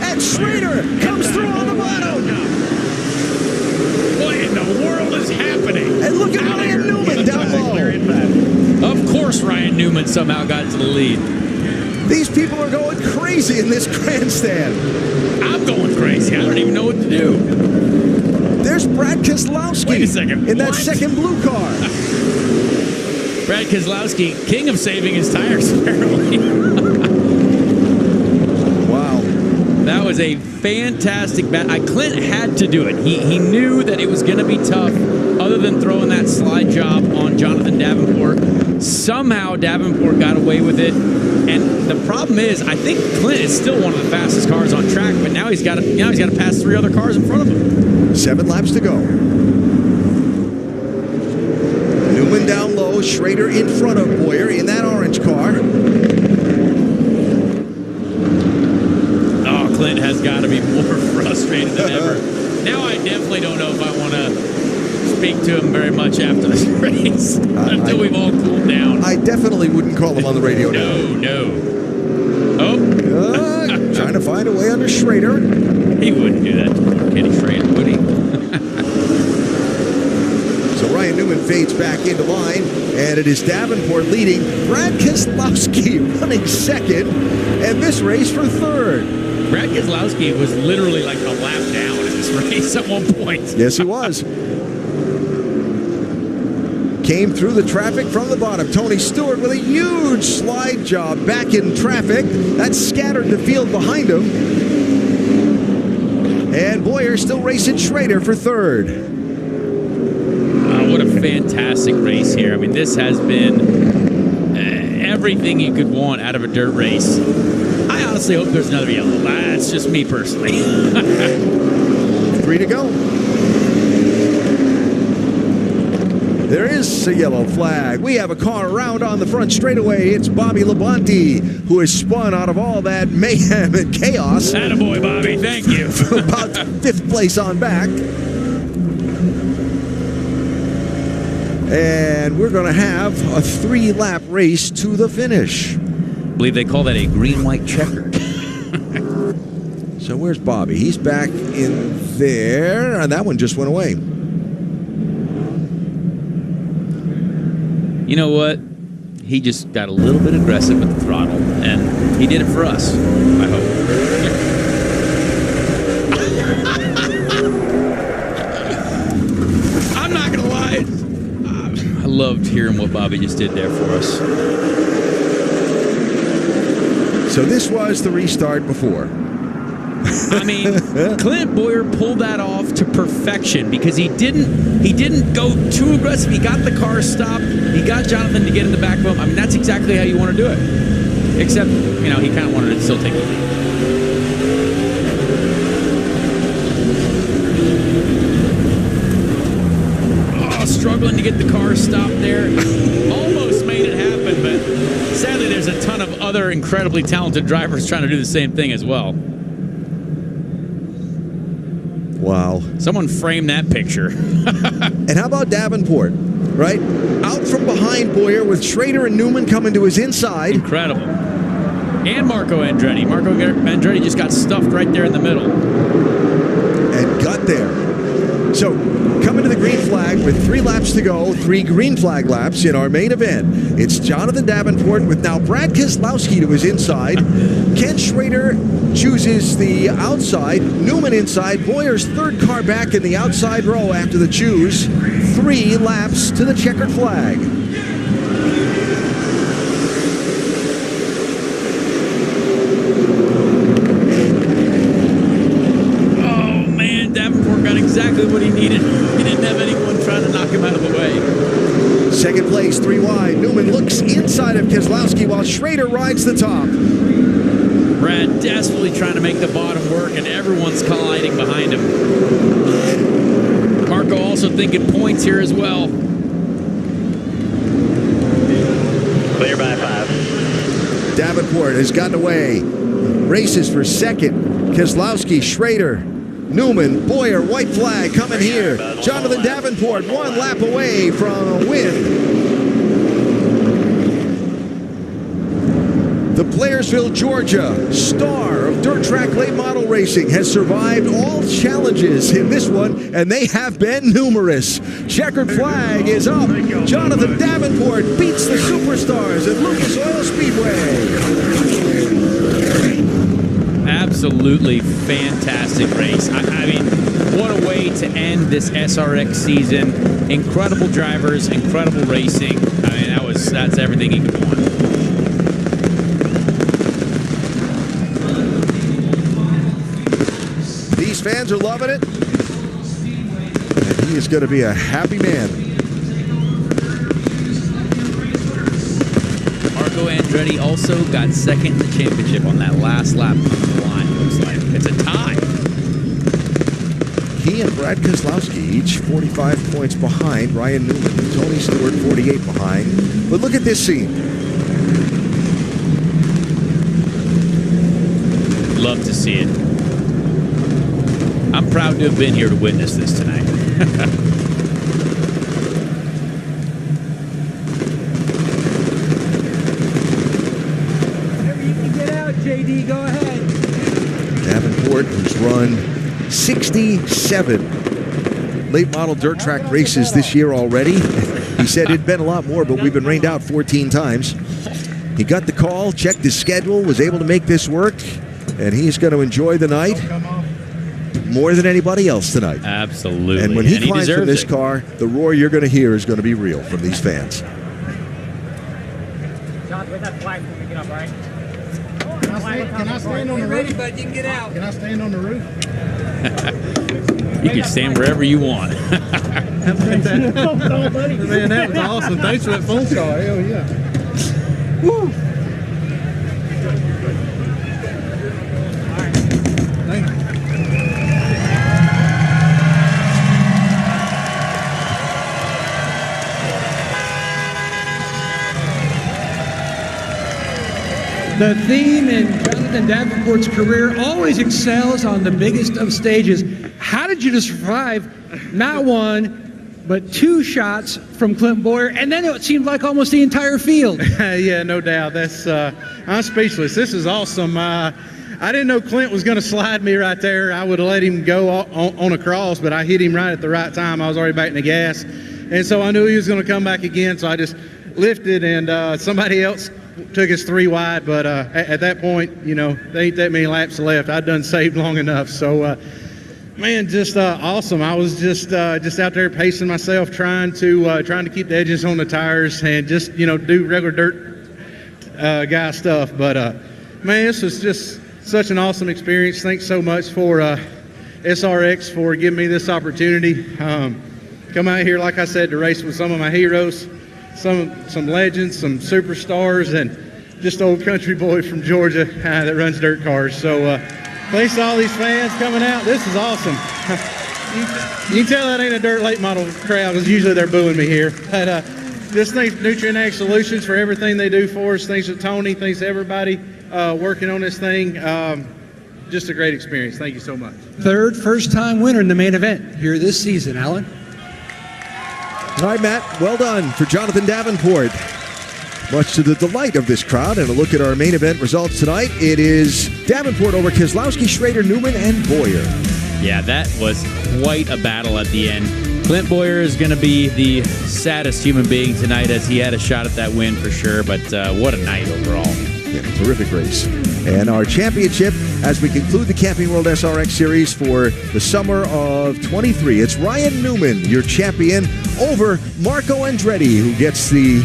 And Schrader comes through on the bottom. What in the world is happening? And look at Ryan Newman down low. Of course Ryan Newman somehow got to the lead. These people are going crazy in this grandstand. I'm going crazy. I don't even know what to do. There's Brad Keselowski. Wait a second. In that second blue car. Brad Keselowski, king of saving his tires, apparently. Wow. That was a fantastic battle. Clint had to do it. He knew that it was going to be tough, other than throwing that slide job on Jonathan Davenport. Somehow Davenport got away with it. And the problem is, I think Clint is still one of the fastest cars on track, but now he's got to pass 3 other cars in front of him. 7 laps to go. Newman down low, Schrader in front of Boyer in that orange car. Clint has got to be more frustrated than ever. Now I definitely don't know if I want to speak to him very much after this race until we've all cooled down. I definitely wouldn't call him on the radio now. No. Oh. Trying to find a way under Schrader. He wouldn't do that to Kenny Schrader, would he? So Ryan Newman fades back into line, and it is Davenport leading. Brad Keselowski running second, and this race for third. Brad Keselowski was literally like a lap down in this race at one point. Yes, he was. Came through the traffic from the bottom. Tony Stewart with a huge slide job back in traffic. That scattered the field behind him. And Boyer still racing Schrader for third. What a fantastic race here. I mean, this has been everything you could want out of a dirt race. I honestly hope there's another yellow. That's just me personally. 3 to go. There is a yellow flag. We have a car around on the front straightaway. It's Bobby Labonte, who has spun out of all that mayhem and chaos. Attaboy, Bobby. Thank you. From about 5th place on back. And we're going to have a 3-lap race to the finish. I believe they call that a green-white checker. So where's Bobby? He's back in there, and that one just went away. You know what? He just got a little bit aggressive with the throttle, and he did it for us, I hope. I'm not going to lie. I loved hearing what Bobby just did there for us. So this was the restart before. I mean, Clint Boyer pulled that off to perfection because he didn't go too aggressive. He got the car stopped. He got Jonathan to get in the back of him. I mean, that's exactly how you want to do it. Except, you know, he kind of wanted to still take the lead. Oh, struggling to get the car stopped there. Almost made it happen, but sadly there's a ton of other incredibly talented drivers trying to do the same thing as well. Wow. Someone frame that picture. And how about Davenport, right? Out from behind Boyer with Schrader and Newman coming to his inside. Incredible. And Marco Andretti. Marco Andretti just got stuffed right there in the middle. And got there. So, coming to the green flag with 3 laps to go, 3 green flag laps in our main event. It's Jonathan Davenport with now Brad Keselowski to his inside. Ken Schrader chooses the outside. Newman inside. Boyer's third car back in the outside row after the choose. 3 laps to the checkered flag. Exactly what he needed. He didn't have anyone trying to knock him out of the way. Second place, 3 wide. Newman looks inside of Keselowski while Schrader rides the top. Brad desperately trying to make the bottom work, and everyone's colliding behind him. Marco also thinking points here as well. Clear by 5. Davenport has gotten away. Races for second. Keselowski, Schrader, Newman, Boyer, white flag coming here. Jonathan Davenport 1 lap away from a win. The Blairsville, Georgia star of dirt track late model racing has survived all challenges in this one, and they have been numerous. Checkered flag is up. Jonathan Davenport beats the superstars at Lucas Oil Speedway. Absolutely fantastic race. I mean, what a way to end this SRX season. Incredible drivers, incredible racing. I mean, that's everything you could want. fans are loving it. And he is going to be a happy man. Marco Andretti also got second in the championship on that last lap coming to the line. It looks like it's a tie. He and Brad Keselowski each 45 points behind Ryan Newman and Tony Stewart 48 behind. But look at this scene. Love to see it. I'm proud to have been here to witness this tonight. Whenever you can get out, JD, go ahead. Davenport, who's run 67 late model dirt track races this year already. He said it'd been a lot more, but we've been rained out 14 times. He got the call, checked his schedule, was able to make this work, and he's going to enjoy the night more than anybody else tonight. Absolutely. And when he climbs from this car, the roar you're going to hear is going to be real from these fans. John, where's that flag when we get up, all right? Can I stand on the ready, roof? bud. You can get out. Can I stand on the roof? You can stand wherever you want. Man, that was awesome. Thanks for that phone call. Hell yeah. Woo! Thank you. The theme in Jonathan Davenport's career always excels on the biggest of stages. How did you survive not one, but two shots from Clint Boyer, and then it seemed like almost the entire field? Yeah, no doubt. That's I'm speechless. This is awesome. I didn't know Clint was going to slide me right there. I would have let him go on a cross, but I hit him right at the right time. I was already back in the gas, and so I knew he was going to come back again, so I just lifted, and somebody else took us 3 wide, but at that point, you know, there ain't that many laps left. I'd done saved long enough. So, man, just awesome. I was just out there pacing myself, trying to keep the edges on the tires and just, you know, do regular dirt guy stuff. But, man, this was just such an awesome experience. Thanks so much for SRX for giving me this opportunity. Come out here, like I said, to race with some of my heroes. Some legends, some superstars, and just old country boy from Georgia that runs dirt cars. So thanks to all these fans coming out. This is awesome. You can tell that ain't a dirt late model crowd because usually they're booing me here. But just thanks to Nutrient Ag Solutions for everything they do for us. Thanks to Tony. Thanks to everybody working on this thing. Just a great experience. Thank you so much. Third first-time winner in the main event here this season, Alan. All right, Matt, well done for Jonathan Davenport. Much to the delight of this crowd, and a look at our main event results tonight. It is Davenport over Keselowski, Schrader, Newman, and Boyer. Yeah, that was quite a battle at the end. Clint Boyer is going to be the saddest human being tonight as he had a shot at that win for sure, but what a night overall. Yeah, terrific race. And our championship as we conclude the Camping World SRX Series for the summer of 23. It's Ryan Newman, your champion, over Marco Andretti, who gets the,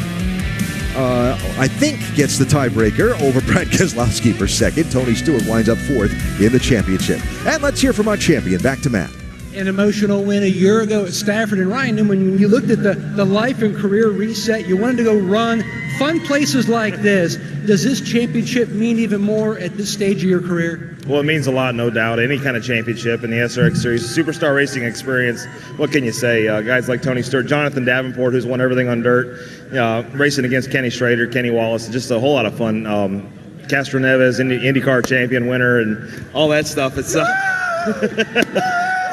I think, gets the tiebreaker over Brad Keselowski for second. Tony Stewart winds up fourth in the championship. And let's hear from our champion. Back to Matt. An emotional win a year ago at Stafford. And Ryan Newman, when you looked at the life and career reset, you wanted to go run fun places like this. Does this championship mean even more at this stage of your career? Well, it means a lot, no doubt. Any kind of championship in the SRX Series, superstar racing experience. What can you say? Guys like Tony Stewart, Jonathan Davenport, who's won everything on dirt, racing against Kenny Schrader, Kenny Wallace, just a whole lot of fun. Castro Neves, IndyCar champion winner, and all that stuff. It's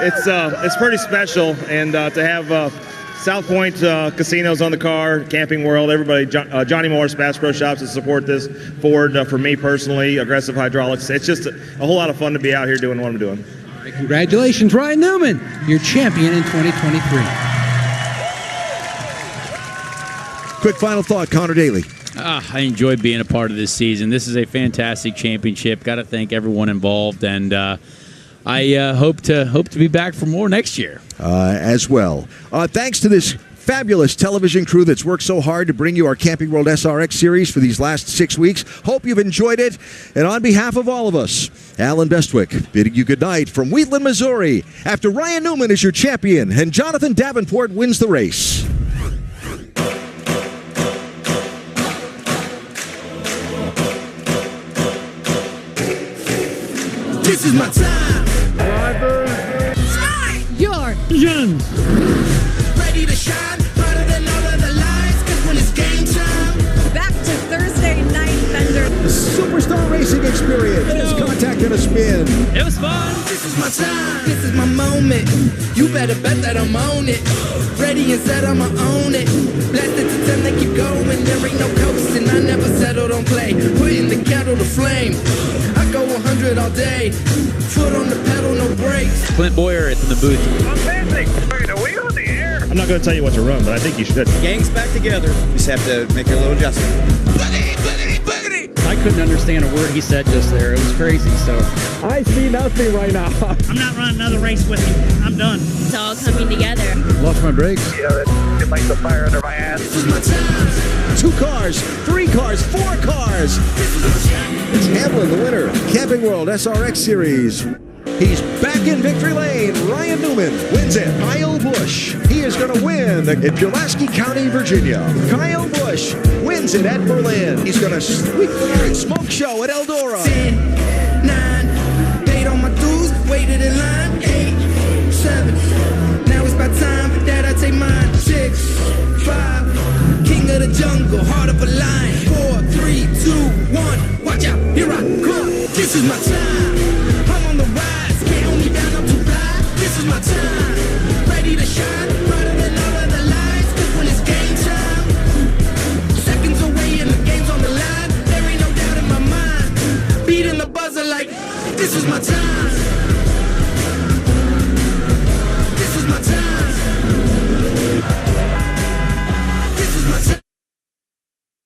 it's pretty special, and to have South Point Casinos on the car, Camping World, everybody, Johnny Morris, Bass Pro Shops to support this, Ford for me personally, Aggressive Hydraulics. It's just a whole lot of fun to be out here doing what I'm doing. Congratulations, Ryan Newman, your champion in 2023. Quick final thought, Connor Daly. I enjoyed being a part of this season. This is a fantastic championship. Got to thank everyone involved, and I hope to be back for more next year. As well. Thanks to this fabulous television crew that's worked so hard to bring you our Camping World SRX series for these last 6 weeks. Hope you've enjoyed it. And on behalf of all of us, Alan Bestwick bidding you good night from Wheatland, Missouri, after Ryan Newman is your champion and Jonathan Davenport wins the race. This is my time. Your visions. Ready to shine, brighter than all of the lights. Cause when it's game time. Back to Thursday Night Thunder. The Superstar Racing Experience is Contact and a Spin. It was fun. This is my time. This is my moment. You better bet that I'm on it. Ready and set, I'ma own it. Blasted to 10, they keep going. There ain't no coasting. I never settled on play. Putting the candle to flame. I go 100 all day. Foot on the pedal, no brakes. Clint Boyer is in the booth. Are we on the air? I'm not going to tell you what to run, but I think you should. Gang's back together. You just have to make a little adjustment. I couldn't understand a word he said just there. It was crazy, so. I see nothing right now. I'm not running another race with you. I'm done. It's all coming together. Lost my brakes. Yeah, it lights a fire under my ass. This is my time. 2 cars, 3 cars, 4 cars. It's Hamlin, the winner. Camping World SRX Series. He's back in victory lane. Ryan Newman wins it. Kyle Busch, he is going to win in Pulaski County, Virginia. Kyle Busch wins it at Berlin. He's going to sweep the Great Smoke Show at Eldora. 10, 9, paid all my dues, waited in line. 8, 7, now it's about time for that I take mine. 6, 5, king of the jungle, heart of a lion. 4, 3, 2, 1, watch out, here I come. This is my time. I'm on the rise, can't hold me down, I'm too fly. This is my time, ready to shine, brighter than all of the lights. Cause when it's game time, seconds away and the game's on the line. There ain't no doubt in my mind, beating the buzzer like, this is my time. This is my time.